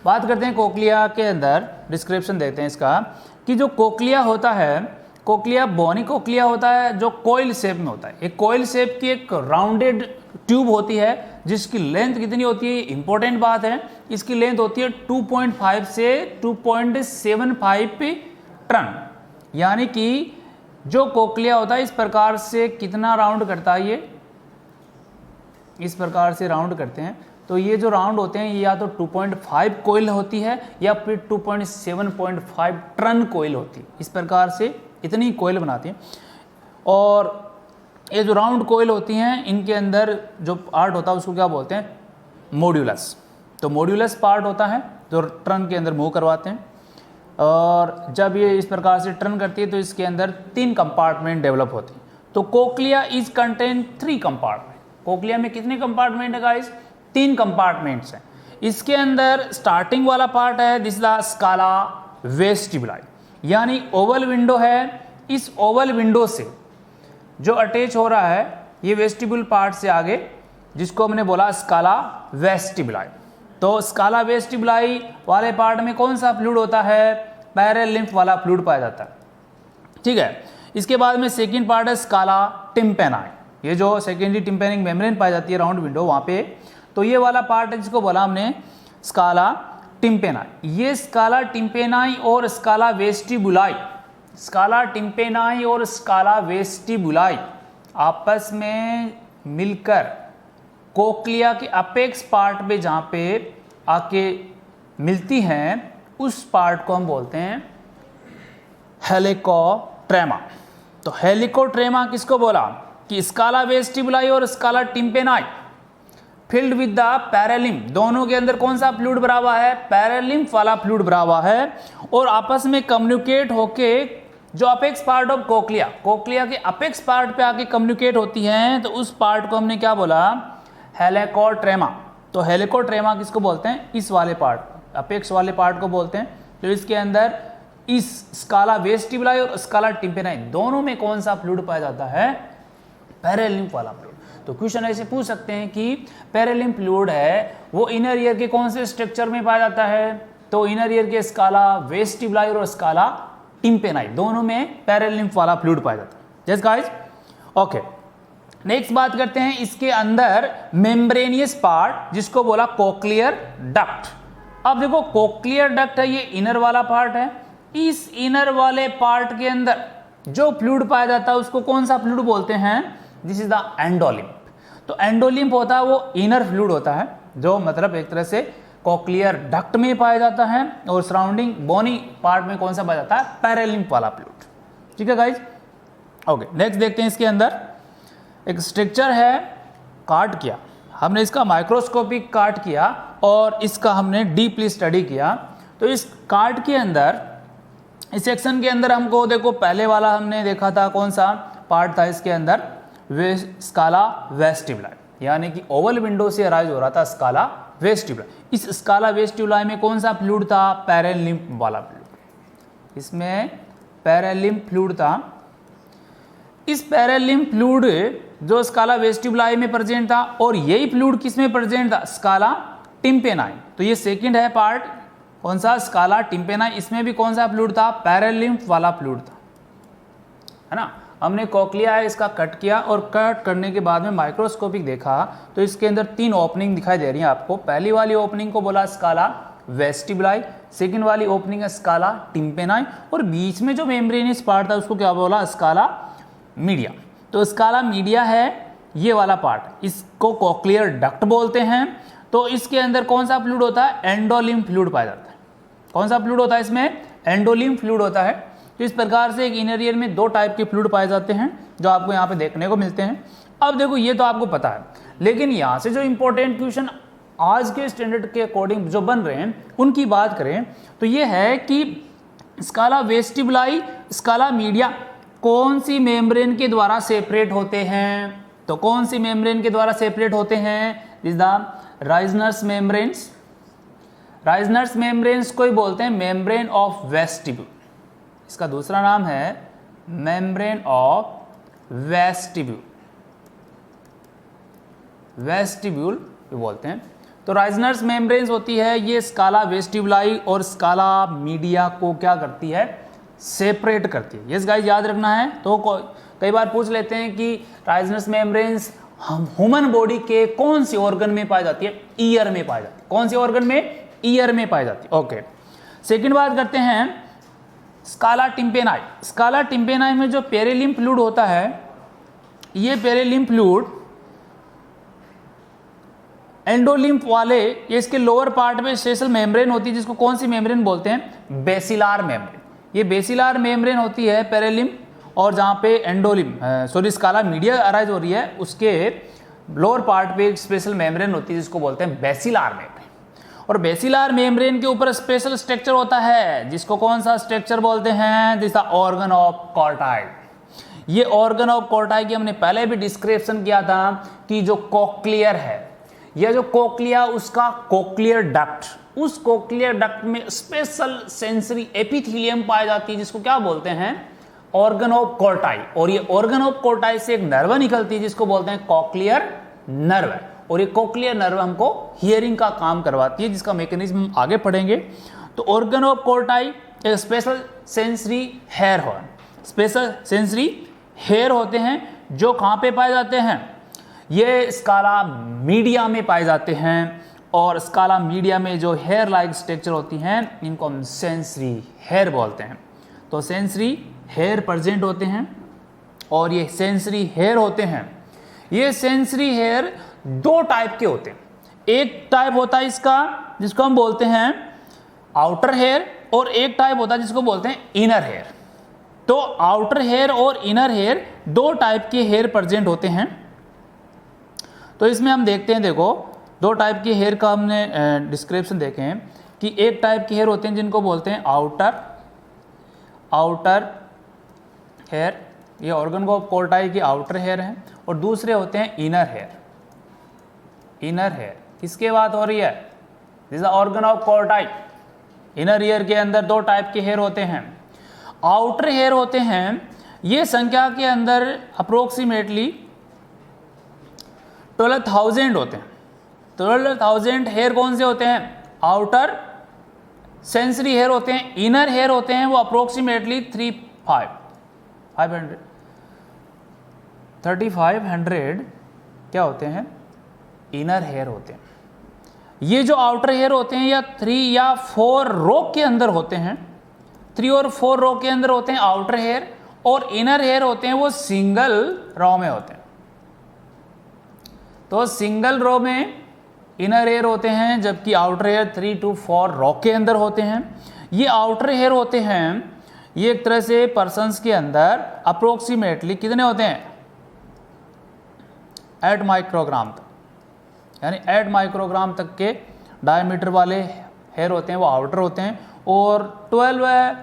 [SPEAKER 1] बात करते हैं कोक्लिया के अंदर, डिस्क्रिप्शन देखते हैं इसका कि जो कोक्लिया होता है, कोक्लिया बोनी कोक्लिया होता है जो कोयल शेप में होता है। एक कोयल शेप की एक राउंडेड ट्यूब होती है जिसकी लेंथ कितनी होती है, इंपॉर्टेंट बात है, इसकी लेंथ होती है 2.5 से 2.75 टन। यानी कि जो कोक्लिया होता है इस प्रकार से कितना राउंड करता है, ये इस प्रकार से राउंड करते हैं। तो ये जो राउंड होते हैं ये या तो 2.5 कोयल होती है या फिर 2.7.5 टन कोयल होती है। इस प्रकार से इतनी कोयल बनाती हैं। और ये जो राउंड कोयल होती हैं इनके अंदर जो पार्ट होता है उसको क्या बोलते हैं, मॉड्यूलस। तो मॉड्यूलस पार्ट होता है जो टर्न के अंदर मूव करवाते हैं। और जब ये इस प्रकार से टर्न करती है तो इसके अंदर 3 कंपार्टमेंट डेवलप होती हैं। तो cochlea is contain 3 compartment. Cochlea में कितने कंपार्टमेंट है गाइस, 3 कंपार्टमेंट्स हैं। इसके अंदर स्टार्टिंग वाला पार्ट है दिस द स्काला वेस्टिबुलाई, यानी ओवल विंडो है। इस ओवल विंडो से जो अटैच हो रहा है ये वेस्टिबुल पार्ट से आगे, जिसको हमने बोला स्काला वेस्टिबुलाई। तो स्काला वेस्टिबुलाई वाले पार्ट में कौन सा फ्लूइड होता है, पैरेलिम्फ वाला फ्लूइड पाया जाता है। ठीक है, इसके बाद में सेकेंड पार्ट है स्काला टिम्पेनाई, ये जो सेकेंडरी टिम्पेनिक मेम्ब्रेन पाई जाती है राउंड विंडो वहाँ पे। तो ये वाला पार्ट है जिसको बोला हमने स्काला टिम्पेनाई। ये स्काला टिम्पेनाई और स्काला वेस्टिबुलाई, स्काला टिम्पेनाई और स्काला वेस्टिबुलाई आपस में मिलकर कोक्लिया के अपेक्स पार्ट पे जहाँ पे आके मिलती हैं उस पार्ट को हम बोलते हैं हेलिकोट्रेमा। तो हेलिकोट्रेमा किसको बोला कि स्काला वेस्टिबुलाई और स्काला टिम्पेनाई फिल्ड विद द पैरेलिम्फ, दोनों के अंदर कौन सा फ्लूइड भरा हुआ है, पैरेलिम्फ वाला फ्लूइड भरा हुआ है। और आपस में कम्युनिकेट होके जो apex part of cochlea, cochlea के अपेक्स पार्ट पे आके कम्युनिकेट होती हैं, तो उस पार्ट को हमने क्या बोला, हेलिकोट्रेमा। तो हेलिकोट्रेमा किसको बोलते हैं, इस वाले पार्ट, अपेक्स वाले पार्ट को बोलते हैं। तो इसके अंदर इस स्काला वेस्टिबुलाई और स्काला टिम्पेनाई दोनों में कौन सा फ्लूइड पाया जाता है, पैरेलिम्फ वाला फ्लूइड। तो क्वेश्चन ऐसे पूछ सकते हैं कि पैरेलिम्फ फ्लूइड है वो इनर ईयर के कौन से स्ट्रक्चर में पाया जाता है, तो इनर ईयर के स्काला वेस्टिबुलाई और स्काला टिम्पेनाई दोनों में पैरेलिम्फ वाला फ्लूइड पाया जाता है। Yes guys, okay. नेक्स्ट बात करते हैं इसके अंदर मेम्ब्रेनियस पार्ट जिसको बोला कोक्लियर डक्ट। अब देखो कोक्लियर डक्ट है ये इनर वाला पार्ट है। इस इनर वाले पार्ट के अंदर जो फ्लूइड पाया जाता है उसको कौन सा फ्लूइड बोलते हैं, दिस इज द एंडोलिम्फ। तो एंडोलिम्फ होता है वो इनर फ्लूइड होता है जो मतलब एक तरह से कोक्लियर डक्ट में पाया जाता है, और सराउंडिंग बोनी पार्ट में कौन सा पाया जाता है, पैरेलिम्फ वाला फ्लूइड। ठीक है गाइज, ओके। नेक्स्ट देखते हैं इसके अंदर एक स्ट्रक्चर है, काट किया हमने इसका, माइक्रोस्कोपिक काट किया और इसका हमने डीपली स्टडी किया। तो इस काट के अंदर, इस सेक्शन के अंदर हमको देखो पहले वाला हमने देखा था कौन सा पार्ट था इसके अंदर, वे स्काला वेस्टिबुलाई, यानी कि ओवल विंडो से अराइज हो रहा था स्काला वेस्टिबुलाई। इस स्काला वेस्टिबुलाई में कौन सा फ्लूइड था, पैरेलिम्फ वाला फ्लूइड। इसमें पैरेलिम्फ फ्लूइड था। इस पैरेलिम्फ फ्लूइड जो स्काला वेस्टिबुलाई में प्रेजेंट था, और यही फ्लूइड किस में प्रेजेंट था, स्काला टिम्पेनाई। तो ये सेकंड है पार्ट कौन सा, स्काला टिम्पेनाई। इसमें भी कौन सा फ्लूइड था, पैरेलिम्फ वाला फ्लूइड था, है ना। हमने कोक्लिया है इसका कट किया, और कट करने के बाद में माइक्रोस्कोपिक देखा तो इसके अंदर 3 ओपनिंग दिखाई दे रही हैं आपको। पहली वाली ओपनिंग को बोला स्काला वेस्टिबुलाई, सेकंड वाली ओपनिंग है स्काला टिम्पेनाई, और बीच में जो मेम्ब्रेनियस पार्ट था उसको क्या बोला, स्काला मीडिया। तो स्काला मीडिया है ये वाला पार्ट, इसको कॉक्लियर डक्ट बोलते हैं। तो इसके अंदर कौन सा फ्लूइड होता है? एंडोलिम्फ फ्लूइड पाया जाता है। कौन सा फ्लूइड होता है इसमें? एंडोलिम्फ फ्लूइड होता है। तो इस प्रकार से एक इनर ईयर में 2 टाइप के फ्लूइड पाए जाते हैं जो आपको यहाँ पे देखने को मिलते हैं। अब देखो ये तो आपको पता है, लेकिन यहाँ से जो इंपॉर्टेंट क्वेश्चन आज के स्टैंडर्ड के अकॉर्डिंग जो बन रहे हैं उनकी बात करें तो ये है कि स्काला वेस्टिबुलाई, स्काला मीडिया कौन सी मेम्ब्रेन के द्वारा सेपरेट होते हैं? तो कौन सी मेम्ब्रेन के द्वारा सेपरेट होते हैं? This the Reissner's membranes. Reissner's membranes को ही बोलते हैं मेम्ब्रेन ऑफ वेस्टिब्यूल। इसका दूसरा नाम है मेम्ब्रेन ऑफ वेस्टिब्यूल, वेस्टिब्यूल बोलते हैं। तो राइजनर्स मेम्ब्रेन्स होती है, ये स्काला वेस्टिबुलाई और स्काला मीडिया को क्या करती है? सेपरेट करती है। यस गाइस, याद रखना है। तो कई बार पूछ लेते हैं कि राइजनर्स मेम्ब्रेन्स ह्यूमन बॉडी के कौन से ऑर्गन में पाई जाती है? ईयर में पाई जाती है। कौन से ऑर्गन में? ईयर में पाई जाती है। ओके, सेकंड बात करते हैं स्काला टिम्पेनाई। स्काला टिम्पेनाई में जो पेरिलिम्फ फ्लूइड होता है, ये पेरिलिम्फ फ्लूइड एंडोलिम्फ वाले, ये इसके लोअर पार्ट में स्पेशल मेम्ब्रेन होती है जिसको कौन सी मेम्ब्रेन बोलते हैं? बेसिलार मेम्ब्रेन। ये बेसिलार मेम्ब्रेन होती है पेरिलिम्फ, और जहाँ पे स्काला मीडिया अराइज हो रही है उसके लोअर पार्ट पे एक स्पेशल मेम्ब्रेन होती है जिसको बोलते हैं बेसिलार मेम्ब्रेन। और बेसिलार मेम्ब्रेन के ऊपर स्पेशल स्ट्रक्चर होता है जिसको कौन सा स्ट्रक्चर बोलते हैं? This organ of Corti. ये ऑर्गन ऑफ कॉर्टाई की हमने पहले भी डिस्क्रिप्शन किया था कि जो कोक्लियर है, यह जो कोक्लिया उसका कोक्लियर डक्ट, उस कोक्लियर डक्ट में स्पेशल सेंसरी एपिथेलियम पाई जाती है जिसको क्या बोलते हैं? Organ of Corti. और ये ऑर्गन ऑफ कॉर्टाई से एक नर्व निकलती है जिसको बोलते हैं कॉक्लियर नर्व। और ये कॉक्लियर नर्व हमको हियरिंग का काम करवाती है जिसका मैकेनिज्म आगे पढ़ेंगे। तो ऑर्गन ऑफ कॉर्टाई एक special sensory hair horn, special sensory hair होते हैं जो कहाँ पे पाए जाते हैं? ये स्काला मीडिया में पाए जाते हैं। और स्काला मीडिया में जो हेयर लाइक स्ट्रक्चर होती हैं इनको हम सेंसरी हेयर बोलते हैं। तो सेंसरी हेयर प्रेजेंट होते हैं और ये सेंसरी हेयर होते हैं। ये सेंसरी हेयर 2 टाइप के होते हैं। एक टाइप होता है इसका जिसको हम बोलते हैं आउटर हेयर, और एक टाइप होता है जिसको बोलते हैं इनर हेयर। तो आउटर हेयर और इनर हेयर 2 टाइप के हेयर प्रेजेंट होते हैं। तो इसमें हम देखते हैं, देखो 2 टाइप के हेयर का हमने डिस्क्रिप्शन देखे हैं कि एक टाइप के हेयर होते हैं जिनको बोलते हैं आउटर हेयर, ये ऑर्गन ऑफ कॉर्टाई के आउटर हेयर हैं। और दूसरे होते हैं इनर हेयर। इनर हेयर किसके बात हो रही है? This is organ of Corti. Inner ear के अंदर 2 टाइप के हेयर होते हैं। आउटर हेयर होते हैं, ये संख्या के अंदर अप्रोक्सीमेटली 12,000 होते हैं। 12,000 हेयर कौन से होते हैं? आउटर सेंसरी हेयर होते हैं। इनर हेयर होते हैं वो अप्रोक्सीमेटली 3,500 क्या होते हैं? इनर हेयर होते हैं। ये जो आउटर हेयर होते हैं या 3 या 4 रो के अंदर होते हैं, 3 और 4 रो के अंदर होते हैं आउटर हेयर, और इनर हेयर होते हैं वो सिंगल रो में होते हैं। तो सिंगल रो में इनर हेयर होते हैं जबकि आउटर हेयर 3 to 4 रो के अंदर होते हैं। ये आउटर हेयर होते हैं, ये एक तरह से पर्सन्स के अंदर अप्रोक्सीमेटली कितने होते हैं? 8 माइक्रोग्राम तक, यानी 8 माइक्रोग्राम तक के डायमीटर वाले हेयर होते हैं वो आउटर होते हैं, और 12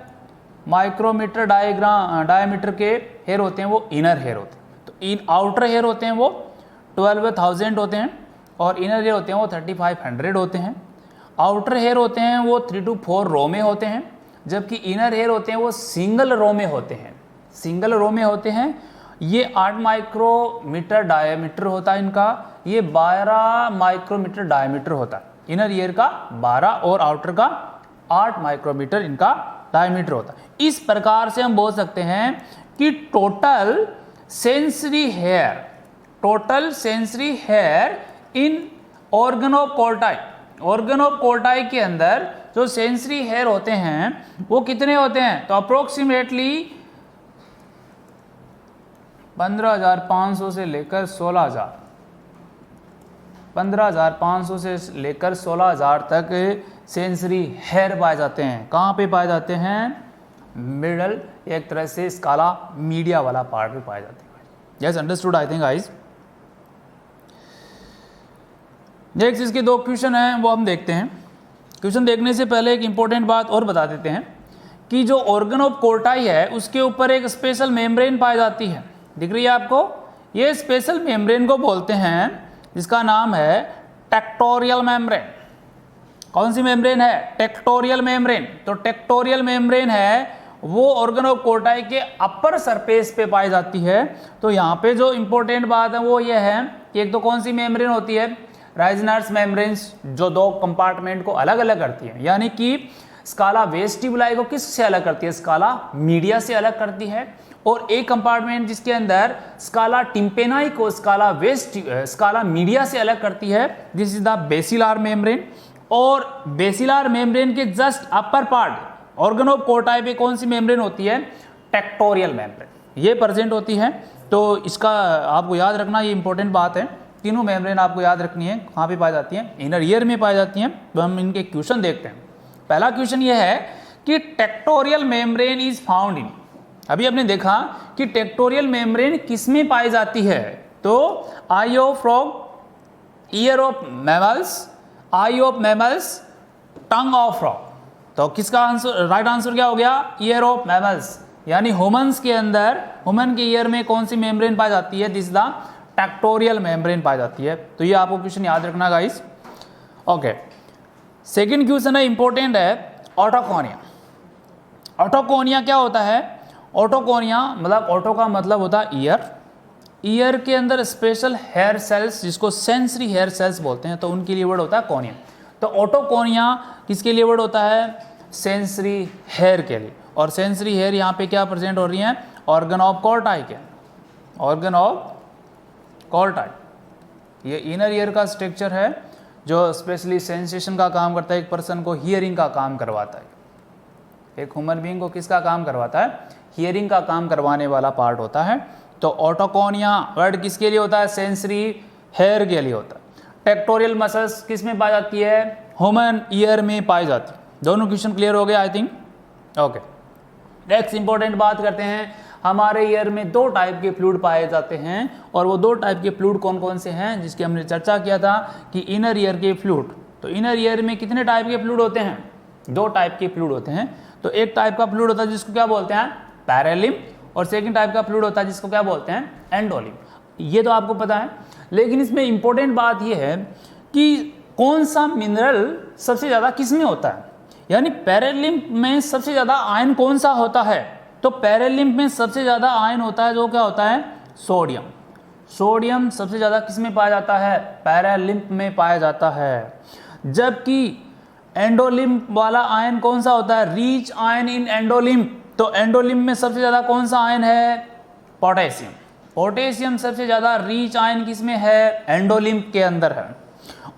[SPEAKER 1] माइक्रोमीटर डायमीटर के हेयर होते हैं वो इनर हेयर होते हैं। तो इन आउटर हेयर होते हैं वो 12,000 होते हैं और इनर हेयर होते हैं वो 3,500 होते हैं। आउटर हेयर होते हैं वो 3 to 4 रो में होते हैं, जबकि इनर हेयर होते हैं वो सिंगल रो में होते हैं। सिंगल रो में होते हैं। ये 8 माइक्रोमीटर डायमीटर होता है इनका, ये 12 माइक्रोमीटर डायमीटर होता है। इनर ईयर का 12 और आउटर का 8 माइक्रोमीटर इनका डायमीटर होता है। इस प्रकार से हम बोल सकते हैं कि total sensory here in organ of Corti के अंदर जो सेंसरी हेयर होते हैं वो कितने होते हैं? तो अप्रोक्सीमेटली 15,500 से लेकर 16,000, 15,500 से लेकर 16,000 तक सेंसरी हेयर पाए जाते हैं। कहाँ पे पाए जाते हैं? मिडल, एक तरह से स्काला मीडिया वाला पार्ट भी पाए जाते हैं। Yes, understood I think guys. Next इसके दो क्वेश्चन हैं, वो हम देखते हैं। क्वेश्चन देखने से पहले एक इंपॉर्टेंट बात और बता देते हैं कि जो ऑर्गन ऑफ कोर्टाई है उसके ऊपर एक स्पेशल मेम्ब्रेन पाई जाती है, दिख रही है आपको? ये स्पेशल मेम्ब्रेन को बोलते हैं, जिसका नाम है टेक्टोरियल मेम्ब्रेन। कौन सी मेम्ब्रेन है? Tectorial membrane. तो टेक्टोरियल मेम्ब्रेन है वो ऑर्गन ऑफ कोर्टाई के अपर सरफेस पे पाई जाती है। तो यहाँ पे जो इंपॉर्टेंट बात है वो ये है कि एक तो कौन सी मेम्ब्रेन होती है? राइजनर्स मेम्ब्रेन्स, जो दो कंपार्टमेंट को अलग अलग करती है, यानी कि स्काला वेस्टिबुलाई को किससे अलग करती है? स्काला मीडिया से अलग करती है। और एक कंपार्टमेंट जिसके अंदर स्काला टिम्पेनाई को स्काला मीडिया से अलग करती है, this is the basilar membrane. और बेसिलार मेम्ब्रेन के just upper part organ of Corti पे कौन सी मेम्ब्रेन होती है? टेक्टोरियल मेम्ब्रेन, ये प्रेजेंट होती है। तो इसका आपको याद रखना, ये इंपॉर्टेंट बात है। तीनों मेम्ब्रेन आपको याद रखनी है। कहाँ पे पाई जाती हैं? इनर ईयर में पाई जाती हैं। तो हम इनके क्वेश्चन देखते हैं। पहला क्वेश्चन ये है कि tectorial membrane is found in, अभी आपने देखा कि टेक्टोरियल मेम्ब्रेन किस में पाई जाती है? तो eye of frog, ear of mammals, eye of mammals, tongue of frog. तो किसका आंसर, राइट आंसर क्या हो गया? ईयर ऑफ मैमल्स, यानी ह्यूमंस के अंदर, ह्यूमन के ईयर में कौन सी मेम्ब्रेन पाई जाती है? दिस द टेक्टोरियल मेम्ब्रेन पाई जाती है। तो ये आपको क्वेश्चन याद रखना गाइस। ओके, सेकंड क्वेश्चन है, इंपॉर्टेंट है, ऑटोकोनिया। ऑटोकोनिया क्या होता है? ऑटोकोनिया मतलब, ऑटो का मतलब होता है ईयर, ईयर के अंदर स्पेशल हेयर सेल्स जिसको सेंसरी हेयर सेल्स बोलते हैं, तो उनके लिए वर्ड होता है कोनिया। तो ऑटोकोनिया किसके लिए वर्ड होता है? सेंसरी हेयर के लिए। और सेंसरी हेयर यहाँ पे क्या प्रेजेंट हो रही हैं? ऑर्गन ऑफ कोर्टाई के, ऑर्गन ऑफ कोर्टाई। ये इनर ईयर का स्ट्रक्चर है जो स्पेशली सेंसेशन का काम करता है, एक पर्सन को हियरिंग का काम करवाता है। एक ह्यूमन बीइंग को किसका काम करवाता है? हियरिंग का काम करवाने वाला पार्ट होता है। तो ऑटोकोनिया वर्ड किसके लिए होता है? सेंसरी हेयर के लिए होता है। टेक्टोरियल मसल्स किस में पाई जाती है? ह्यूमन ईयर में पाई जाती है। दोनों क्वेश्चन क्लियर हो गए I think. Okay, next important बात करते हैं। हमारे ईयर में दो टाइप के फ्लूइड पाए जाते हैं, और वो दो टाइप के फ्लूइड कौन कौन से हैं, जिसकी हमने चर्चा किया था कि इनर ईयर के फ्लूइड। तो इनर ईयर में कितने टाइप के फ्लूइड होते हैं? दो टाइप के फ्लूइड होते हैं। तो एक टाइप का फ्लूइड होता है जिसको क्या बोलते हैं? पैरालिम। और सेकंड टाइप का फ्लूइड होता है जिसको क्या बोलते हैं? एंडोलिम। ये तो आपको पता है, लेकिन इसमें इंपॉर्टेंट बात यह है कि कौन सा मिनरल सबसे ज़्यादा किस में होता है, यानी पैरालिम में सबसे ज़्यादा आयन कौन सा होता है? तो पैरालिम में सबसे ज़्यादा आयन होता है जो क्या होता है? सोडियम। सोडियम सबसे ज़्यादा किस में पाया जाता है? पैरालिम में पाया जाता है। जबकि एंडोलिम वाला आयन कौन सा होता है? Rich ion in endolymph. तो एंडोलिम में सबसे ज़्यादा कौन सा आयन है? पोटेशियम। पोटेशियम सबसे ज़्यादा रिच आयन किस में है? एंडोलिम के अंदर है।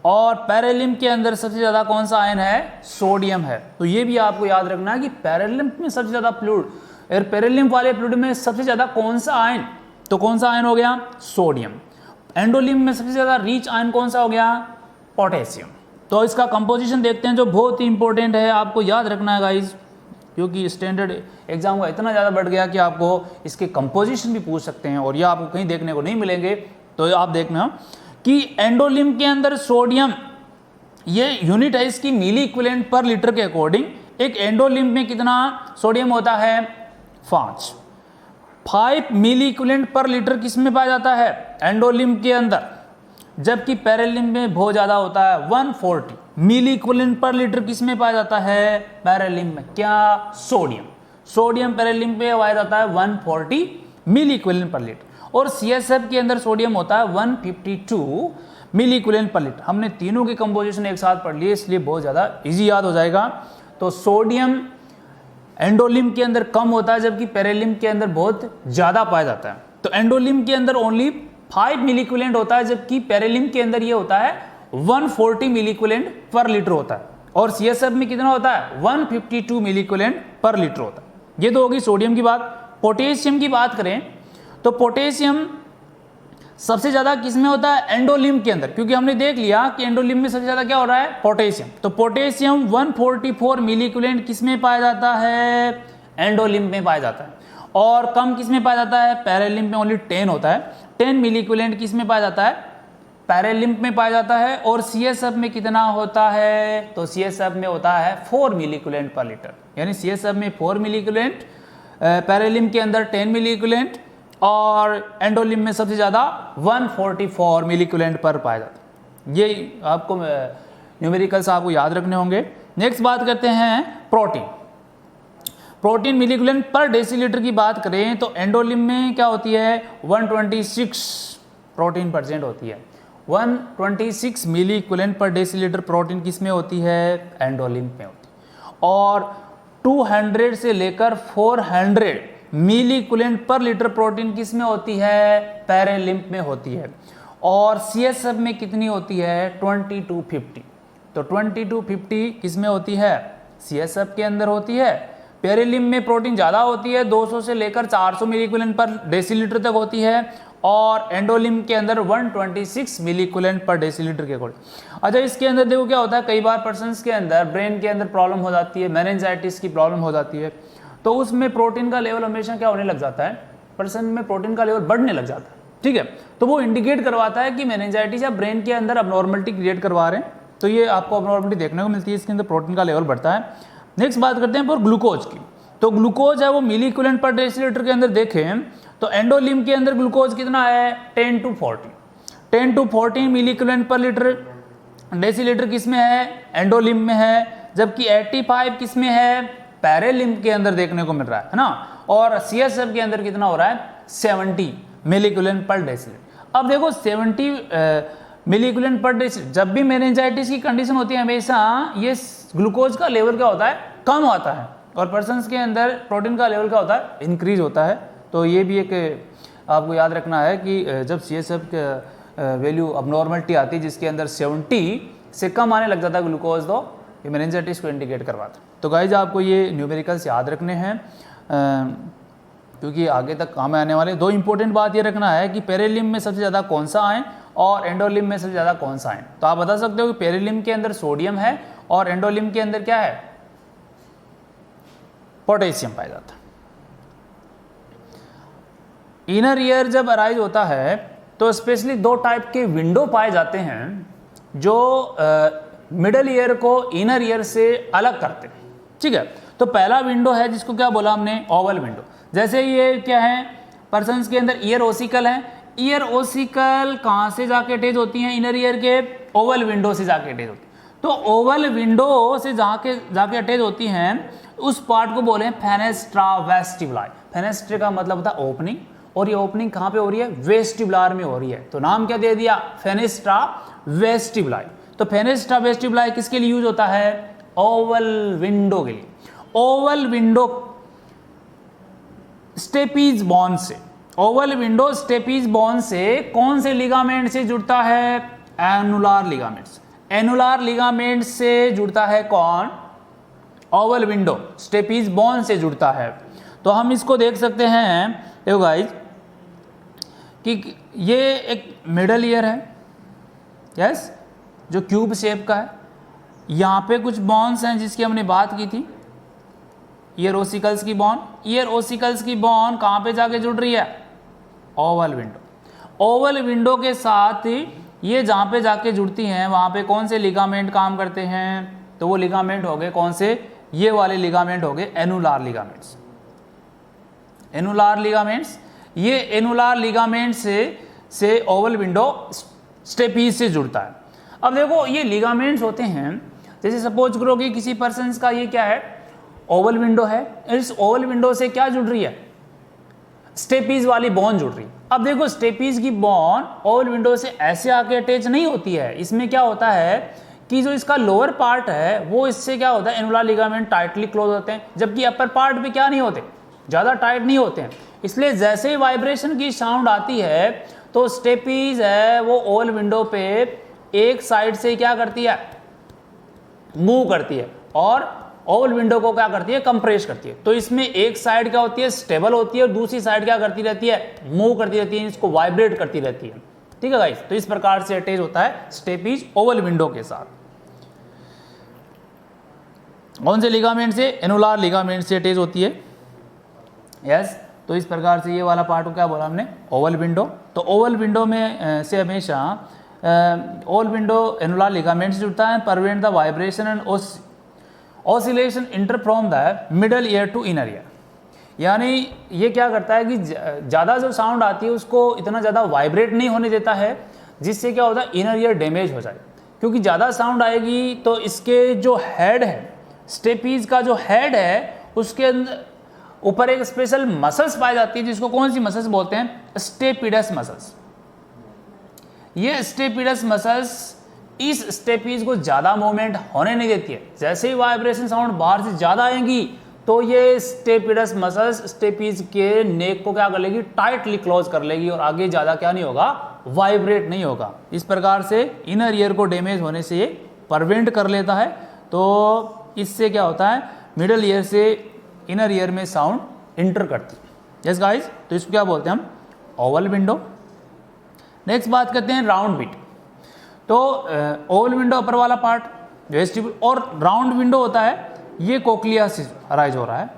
[SPEAKER 1] और पैरालिम के अंदर सबसे ज़्यादा कौन सा आयन है? सोडियम है। तो ये भी आपको याद रखना है कि पैरालिम में सबसे ज़्यादा फ्लूइड, और पैरालिम वाले फ्लूइड में सबसे ज़्यादा कौन सा आयन? तो कौन सा आयन हो गया? सोडियम। एंडोलिम में सबसे ज़्यादा रिच आयन कौन सा हो गया? पोटेशियम। तो इसका कंपोजिशन देखते हैं, जो बहुत ही इंपॉर्टेंट है, आपको याद रखना है गाइज, क्योंकि स्टैंडर्ड एग्जाम का इतना ज़्यादा बढ़ गया कि आपको इसके कंपोजिशन भी पूछ सकते हैं, और ये आपको कहीं देखने को नहीं मिलेंगे। तो आप देखना कि एंडोलिम के अंदर सोडियम, ये यूनिट है इसकी मिली इक्विवेलेंट पर लीटर के अकॉर्डिंग। एक एंडोलिम में कितना सोडियम होता है? 5 मिली इक्विवेलेंट पर लीटर किस में पाया जाता है? एंडोलिम के अंदर। जबकि पैरालिम में बहुत ज़्यादा होता है, 140 मिली इक्विवेलेंट पर लीटर किस में पाया जाता है? पैरालिम में। क्या? सोडियम। सोडियम पैरालिम पे पाया जाता है 140 मिली इक्विवेलेंट पर लीटर। और CSF के अंदर सोडियम होता है 152 मिली इक्विवेलेंट पर लीटर। हमने तीनों के कंपोजिशन एक साथ पढ़ लिए, इसलिए बहुत ज़्यादा इजी याद हो जाएगा। तो सोडियम एंडोलिम के अंदर कम होता है, जबकि पैरालिम के अंदर बहुत ज़्यादा पाया जाता है। तो एंडोलिम के अंदर ओनली 5 मिली इक्विवेलेंट होता है, जबकि पैरालिम के अंदर ये होता है 140 मिली इक्विवेलेंट पर लीटर होता है। और CSF में कितना होता है? 152 मिली इक्विवेलेंट पर लीटर होता है। ये तो होगी सोडियम की बात। पोटेशियम की बात करें तो पोटेशियम सबसे ज़्यादा किस में होता है? एंडोलिम्ब के अंदर, क्योंकि हमने देख लिया कि एंडोलिम्ब में सबसे ज़्यादा क्या हो रहा है? पोटेशियम। तो पोटेशियम 144 मिली इक्विवेलेंट किस में पाया जाता है? एंडोलिम्ब में पाया जाता है। और कम किस में पाया जाता है? पैरेलिम्ब में ओनली 10 होता है। 10 मिली इक्विवेलेंट किस में पाया जाता है? पैरेलिम्ब में पाया जाता है। और CSF में कितना होता है? तो CSF में होता है 4 मिली इक्विवेलेंट पर लीटर, यानी CSF में 4 मिली इक्विवेलेंट, पैरेलिम्ब के अंदर 10 मिली इक्विवेलेंट और एंडोलिम्ब में सबसे ज़्यादा 144 मिली इक्विवेलेंट पर पाया जाता है। ये आपको न्यूमेरिकल्स आपको याद रखने होंगे। नेक्स्ट बात करते हैं प्रोटीन। प्रोटीन मिली इक्विवेलेंट पर डेसीलीटर की बात करें तो एंडोलिम्ब में क्या होती है? 126 प्रोटीन परसेंट होती है। 126 मिली इक्विवेलेंट पर डेसीलीटर प्रोटीन किस में होती है? एंडोलिम्ब में होती है। और 200 से लेकर 400 मिली इक्विवेलेंट पर लीटर प्रोटीन किस में होती है? पैरेलिम्ब में होती है। और CSF में कितनी होती है? 2250। तो 2250 किस में होती है? CSF के अंदर होती है। पैरेलिम्ब में प्रोटीन ज़्यादा होती है, 200 से लेकर 400 मिली इक्विवेलेंट पर डेसीलीटर तक होती है। और एंडोलिम्ब के अंदर 126 मिली इक्विवेलेंट पर डेसीलीटर के अकॉर्डिंग। अच्छा, इसके अंदर देखो क्या होता है, कई बार पर्सन्स के अंदर ब्रेन के अंदर प्रॉब्लम हो जाती है, मेनिंजाइटिस की प्रॉब्लम हो जाती है, तो उसमें प्रोटीन का लेवल हमेशा क्या होने लग जाता है? पर्सन में प्रोटीन का लेवल बढ़ने लग जाता है। ठीक है, तो वो इंडिकेट करवाता है कि मेनिंजाइटिस या ब्रेन के अंदर अबनॉर्मलिटी क्रिएट करवा रहे हैं, तो ये आपको अबनॉर्मलिटी देखने को मिलती है, इसके अंदर प्रोटीन का लेवल बढ़ता है। नेक्स्ट बात करते हैं पर ग्लूकोज की। तो ग्लूकोज है वो मिली इक्विवेलेंट पर डेसीलीटर के अंदर देखें तो एंडोलिम्ब के अंदर ग्लूकोज कितना है? 10 to 14। 10 to 14 milliequivalent per litre decilitre किस में है? एंडोलिम्ब में है। जबकि 85 किस में है? पैरेलिम्ब के अंदर देखने को मिल रहा है ना। और CSF के अंदर कितना हो रहा है? 70 मिली इक्विवेलेंट पर डेसीलीटर। अब देखो 70 मिली इक्विवेलेंट पर डेसीलीटर, जब भी मेनिंजाइटिस की कंडीशन होती है हमेशा ये ग्लूकोज का लेवल क्या होता है? कम होता है। और पर्सन्स के अंदर प्रोटीन का लेवल क्या होता है? इंक्रीज होता है। तो ये भी एक आपको याद रखना है कि जब CSF का वैल्यू अबनॉर्मलिटी आती है जिसके अंदर 70 से कम आने लग जाता है ग्लूकोज, तो ये मेनिंजाइटिस को इंडिकेट करवाता है। तो गाइज आपको ये न्यूमेरिकल्स याद रखने हैं क्योंकि आगे तक काम में आने वाले। दो इंपॉर्टेंट बात ये रखना है कि पैरेलिम्ब में सबसे ज़्यादा कौन सा आयन और एंडोलिम्ब में सबसे ज़्यादा कौन सा आयन। तो आप बता सकते हो कि पैरेलिम्ब के अंदर सोडियम है और एंडोलिम्ब के अंदर क्या है? पोटेशियम पाया जाता है। इनर ईयर जब अराइज होता है तो स्पेशली 2 टाइप के विंडो पाए जाते हैं जो मिडल ईयर को इनर ईयर से अलग करते हैं। ठीक है, तो पहला विंडो है जिसको क्या बोला हमने? Oval window. जैसे ये क्या है? पर्सन्स के अंदर ईयर ओसिकल है। ईयर ओसिकल कहाँ से जाके अटैच होती हैं? इनर ईयर के ओवल विंडो से जाके अटैच होती है। तो ओवल विंडो से जाके अटैच होती हैं, उस पार्ट को बोले फेनेस्ट्रा वेस्टिबुलाई। फेनेस्ट्रा का मतलब होता है ओपनिंग, और ये ओपनिंग कहाँ पे हो रही है? वेस्टिबुलर में हो रही है। तो नाम क्या दे दिया? Fenestra vestibuli. तो फेनेस्ट्रा वेस्टिबुलाई किसके लिए यूज होता है? ओवल विंडो के लिए। ओवल विंडो स्टेपीज बोन से, ओवल विंडो स्टेपीज बोन से कौन से लिगामेंट से जुड़ता है? Annular ligaments. एनुलर लिगामेंट से जुड़ता है कौन? ओवल विंडो स्टेपीज बोन से जुड़ता है। तो हम इसको देख सकते हैं देखो गाइज कि ये एक मिडल ईयर है, यस, जो क्यूब शेप का है। यहाँ पे कुछ बॉन्स हैं जिसकी हमने बात की थी, ईयर ओसिकल्स की बॉन्ड। ईयर ओसिकल्स की बॉन्ड कहाँ पे जाके जुड़ रही है? Oval window. ओवल विंडो के साथ ये जहाँ पे जाके जुड़ती हैं वहाँ पे कौन से लिगामेंट काम करते हैं? तो वो लिगामेंट हो गए कौन से? ये वाले लिगामेंट हो गए एनुलर लिगामेंट्स। एनुलर लिगामेंट्स, ये एनुलर लिगामेंट से ओवल विंडो स्टेपीज से जुड़ता है। अब देखो ये लिगामेंट्स होते हैं, जैसे सपोज करो कि किसी पर्सन का ये क्या है? ओवल विंडो है। इस ओवल विंडो से क्या जुड़ रही है? स्टेपीज वाली बॉन्ड जुड़ रही है। अब देखो स्टेपीज की बॉन्ड ओवल विंडो से ऐसे आके अटैच नहीं होती है। इसमें क्या होता है कि जो इसका लोअर पार्ट है वो इससे क्या होता है? एनुलर लिगामेंट टाइटली क्लोज होते हैं, जबकि अपर पार्ट भी क्या नहीं होते? ज़्यादा टाइट नहीं होते हैं। इसलिए जैसे ही वाइब्रेशन की साउंड आती है तो स्टेपीज है वो ओवल विंडो पे एक साइड से क्या करती है? मूव करती है और ओवल विंडो को क्या करती है, कंप्रेस करती है। तो इसमें एक साइड क्या होती है, स्टेबल होती है, और दूसरी साइड क्या करती रहती है, मूव करती रहती है, इसको वाइब्रेट करती रहती है। ठीक है गाइस, तो इस प्रकार से अटैच होता है स्टेपीज ओवल विंडो के साथ। कौन से लिगामेंट से, एनुलर लिगामेंट से अटैच होती है। यस, तो इस प्रकार से ये वाला पार्ट को क्या बोला हमने, ओवल विंडो। तो ओवल विंडो में से हमेशा ओवल विंडो एनुलर लिगामेंट से जुड़ता है, prevent the vibration and oscillation inter from the middle ear to inner ear. यानी ये क्या करता है कि ज़्यादा जो साउंड आती है उसको इतना ज़्यादा वाइब्रेट नहीं होने देता है, जिससे क्या होता है, इनर ईयर डैमेज हो जाए। क्योंकि ज़्यादा साउंड आएगी तो इसके जो हेड है, स्टेपीज का जो हेड है, उसके अंदर ऊपर एक स्पेशल मसल्स पाई जाती है, जिसको कौन सी मसल्स बोलते हैं, स्टेपिडस मसल्स। ये स्टेपिडस मसल्स इस स्टेपीज को ज़्यादा मूवमेंट होने नहीं देती है। जैसे ही वाइब्रेशन साउंड बाहर से ज़्यादा आएंगी तो ये स्टेपिडस मसल्स स्टेपीज के नेक को क्या कर लेगी, टाइटली क्लोज कर लेगी, और आगे ज़्यादा क्या नहीं होगा, वाइब्रेट नहीं होगा। इस प्रकार से इनर ईयर को डैमेज होने से ये प्रिवेंट कर लेता है। तो इससे क्या होता है, मिडल ईयर से इनर ईयर में साउंड इंटर करती है। यस गाइस, तो इसको क्या बोलते हैं हम, ओवल विंडो। नेक्स्ट बात करते हैं राउंड बिट। तो ओवल विंडो अपर वाला पार्ट जो वेस्टिब्यूल, और राउंड विंडो होता है ये कोक्लिया से अराइज हो रहा है,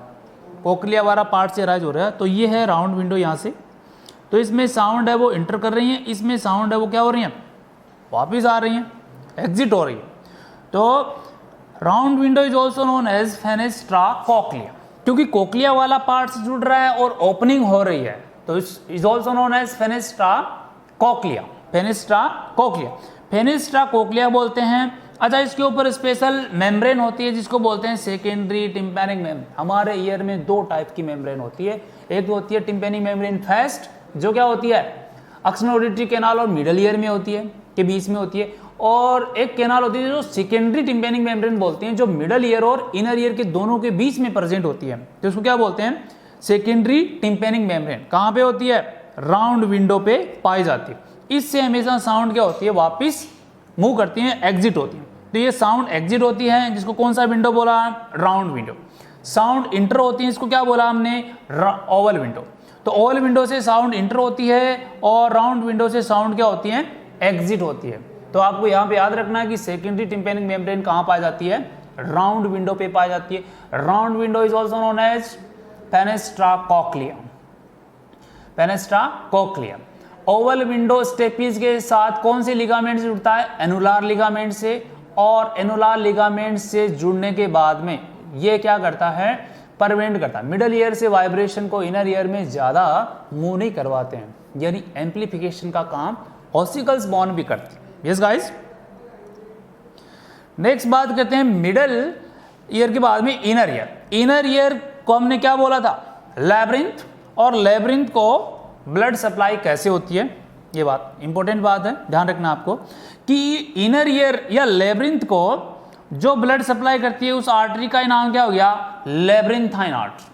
[SPEAKER 1] कोक्लिया वाला पार्ट से अराइज हो रहा है। तो ये है राउंड विंडो यहाँ से। तो इसमें साउंड है वो इंटर कर रही है, इसमें साउंड है वो क्या हो रही है, वापस आ रही हैं, एग्जिट हो रही है। तो round window is also known as fenestra cochlea, क्योंकि कोक्लिया वाला पार्ट से जुड़ रहा है और ओपनिंग हो रही है, तो is also known as fenestra cochlea. Fenestra cochlea, fenestra cochlea बोलते हैं। अच्छा, इसके ऊपर स्पेशल मेम्ब्रेन होती है जिसको बोलते हैं सेकेंडरी टिम्पैनिक मेम्ब्रेन। हमारे ईयर में दो टाइप की मेम्ब्रेन होती है, एक तो होती है टिम्पैनिक मेम्ब्रेन फर्स्ट, जो क्या होती है, एक्सटर्नल ऑडिटरी कैनाल और मिडल ईयर में होती है, के बीच में होती है, और एक कैनाल होती है जो सेकेंडरी टिम्पैनिक मेम्ब्रेन बोलते हैं, जो मिडल ईयर और इनर ईयर के दोनों के बीच में प्रेजेंट होती है। तो उसको क्या बोलते हैं, सेकेंडरी टिम्पैनिक मेम्ब्रेन। कहाँ पे होती है, राउंड विंडो पे पाई जाती है। इससे हमेशा साउंड क्या होती है, वापस मूव करती है, एग्जिट होती है। तो ये साउंड एग्जिट होती है, जिसको कौन सा विंडो बोला, राउंड विंडो। साउंड इंटर होती है, इसको क्या बोला हमने, ओवल विंडो। तो ओवल विंडो से साउंड इंटर होती है और राउंड विंडो से साउंड क्या होती है, एग्जिट होती है। तो आपको यहाँ पे याद रखना है कि सेकेंडरी टिम्पैनिक मेम्ब्रेन कहाँ पाई जाती है, राउंड विंडो पे पाई जाती है। Round window is also known as fenestra cochlea, fenestra cochlea. Oval window stapes के साथ कौन से लिगामेंट से जुड़ता है, एनुलर लिगामेंट से, और एनुलर लिगामेंट से जुड़ने के बाद में ये क्या करता है, प्रिवेंट करता है, मिडल ईयर से वाइब्रेशन को इनर ईयर में ज़्यादा मूव नहीं करवाते हैं, यानी एम्प्लीफिकेशन का काम ऑसिकल्स बोन भी करती है। यस गाइस, नेक्स्ट बात करते हैं मिडल ईयर के बाद में इनर ईयर। इनर ईयर को हमने क्या बोला था, लैब्रिंथ, और लैब्रिंथ को ब्लड सप्लाई कैसे होती है, ये बात इंपॉर्टेंट बात है, ध्यान रखना आपको कि इनर ईयर या लैब्रिंथ को जो ब्लड सप्लाई करती है उस आर्टरी का नाम क्या हो गया, लैब्रिंथाइन आर्टरी।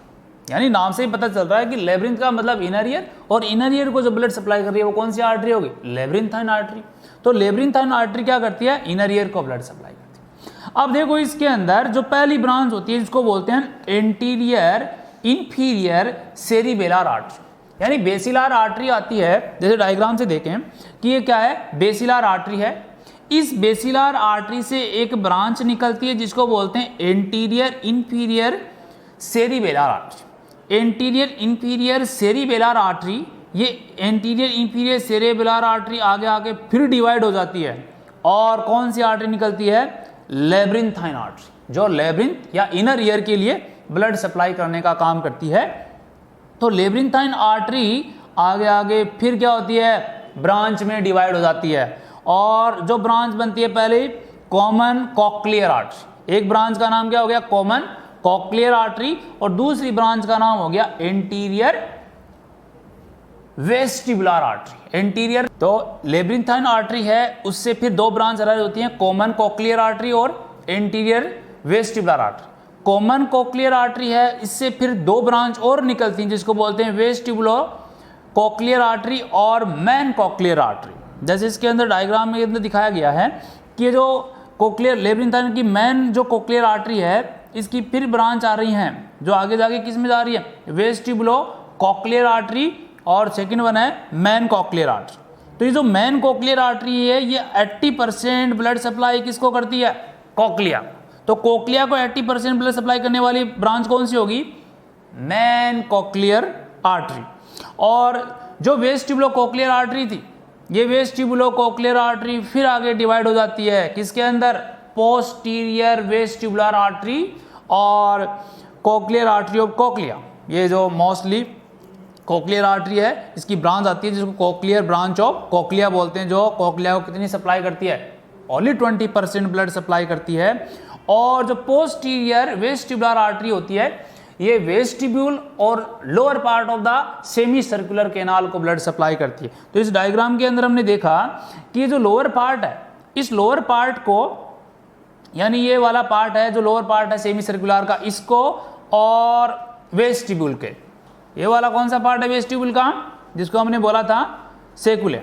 [SPEAKER 1] यानी नाम से ही पता चल रहा है कि लैब्रिंथ का मतलब इनर ईयर, और इनर ईयर को जो ब्लड सप्लाई कर रही है वो कौन सी आर्टरी होगी, लैब्रिंथाइन आर्टरी। तो लैब्रिंथाइन आर्टरी क्या करती है, इनर ईयर को ब्लड सप्लाई करती है। अब देखो इसके अंदर जो पहली ब्रांच होती है जिसको बोलते हैं एंटीरियर इंफीरियर सेरिबेलर आर्टरी, यानी बेसिलर आर्टरी आती है। जैसे डायग्राम से देखें कि ये क्या है, बेसिलर आर्टरी है। इस बेसिलर आर्टरी से एक ब्रांच निकलती है जिसको बोलते हैं anterior inferior cerebellar artery. Anterior inferior cerebellar artery, ये एंटीरियर इंफीरियर सेरिबेलर आर्टरी आगे आगे फिर डिवाइड हो जाती है, और कौन सी आर्टरी निकलती है, लैब्रिंथाइन आर्टरी, जो लैब्रिंथ या इनर ईयर के लिए ब्लड सप्लाई करने का काम करती है। तो लैब्रिंथाइन आर्टरी आगे आगे फिर क्या होती है, ब्रांच में डिवाइड हो जाती है, और जो ब्रांच बनती है पहले कॉमन कॉक्लियर आर्टरी, एक ब्रांच का नाम क्या हो गया, कॉमन कॉक्लियर आर्टरी, और दूसरी ब्रांच का नाम हो गया एंटीरियर वेस्टिबुलर आर्टरी। एंटीरियर तो लैब्रिंथाइन आर्टरी है, उससे फिर दो ब्रांच अराइज होती हैं, कॉमन कॉक्लियर आर्टरी और anterior vestibular artery. Common cochlear artery है, इससे फिर दो ब्रांच और निकलती हैं जिसको बोलते हैं वेस्टिबुलो कॉक्लियर आर्टरी और मैन कॉक्लियर आर्टरी। जैसे इसके अंदर डायग्राम में अंदर दिखाया गया है कि ये जो कोक्लियर लैब्रिंथाइन की मैन जो कोक्लियर आर्टरी है इसकी फिर ब्रांच आ रही हैं जो आगे जाके किस में जा रही है, वेस्टिबुलो कॉक्लियर आर्टरी, और सेकंड वन है मेन कॉक्लियर आर्टरी। तो ये जो मेन कॉक्लियर आर्टरी है ये 80% ब्लड सप्लाई किसको करती है, कॉक्लिया। तो कॉक्लिया को 80% ब्लड सप्लाई करने वाली ब्रांच कौन सी होगी, मेन कॉक्लियर आर्टरी। और जो वेस्टिबुलो कॉक्लियर आर्टरी थी, ये वेस्टिबुलो कॉक्लियर आर्टरी फिर आगे डिवाइड हो जाती है किसके अंदर, पोस्टीरियर वेस्टिबुलर आर्टरी और कॉक्लियर आर्टरी ऑफ कॉक्लिया। ये जो मोस्टली कॉक्लियर आर्टरी है इसकी ब्रांच आती है जिसको कॉक्लियर ब्रांच ऑफ कॉक्लिया बोलते हैं, जो कॉक्लिया को कितनी सप्लाई करती है, ओनली 20% ब्लड सप्लाई करती है। और जो पोस्टीरियर वेस्टिबुलर आर्टरी होती है ये वेस्टिब्यूल और lower part of the semi circular canal को ब्लड सप्लाई करती है। तो इस डायग्राम के अंदर हमने देखा कि ये जो लोअर पार्ट है, इस लोअर पार्ट को, यानी ये वाला पार्ट है जो लोअर पार्ट है सेमी सर्कुलर का, इसको और वेस्टिब्यूल के, ये वाला कौन सा पार्ट है वेस्टिब्यूल का, जिसको हमने बोला था सेकुले,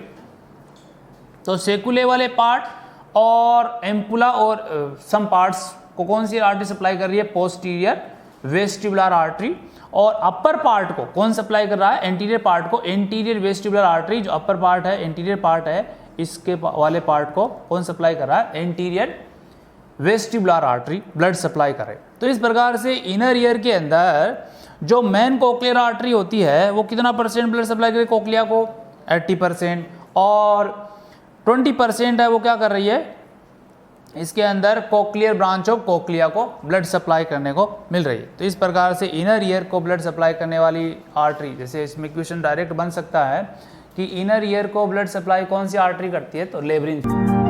[SPEAKER 1] तो सेकुले वाले पार्ट और एम्पुला और सम पार्ट्स को कौन सी आर्टरी सप्लाई कर रही है, पोस्टीरियर वेस्टिबुलर आर्टरी। और अपर पार्ट को कौन सप्लाई कर रहा है, एंटीरियर पार्ट को, एंटीरियर वेस्टिबुलर आर्टरी, जो अपर पार्ट है एंटीरियर पार्ट है, इसके वाले पार्ट को कौन सप्लाई कर रहा है, anterior vestibular artery blood supply करे। तो इस प्रकार से इनर ईयर के अंदर जो मेन कॉक्लियर आर्टरी होती है वो कितना % ब्लड सप्लाई करे कॉक्लिया को, 80%, और 20% है वो क्या कर रही है, इसके अंदर कॉक्लियर ब्रांच ऑफ कॉक्लिया को ब्लड सप्लाई करने को मिल रही है। तो इस प्रकार से इनर ईयर को ब्लड सप्लाई करने वाली आर्टरी, जैसे इसमें क्वेश्चन डायरेक्ट बन सकता है कि इनर ईयर को ब्लड सप्लाई कौन सी आर्टरी करती है, तो लेब्रिन।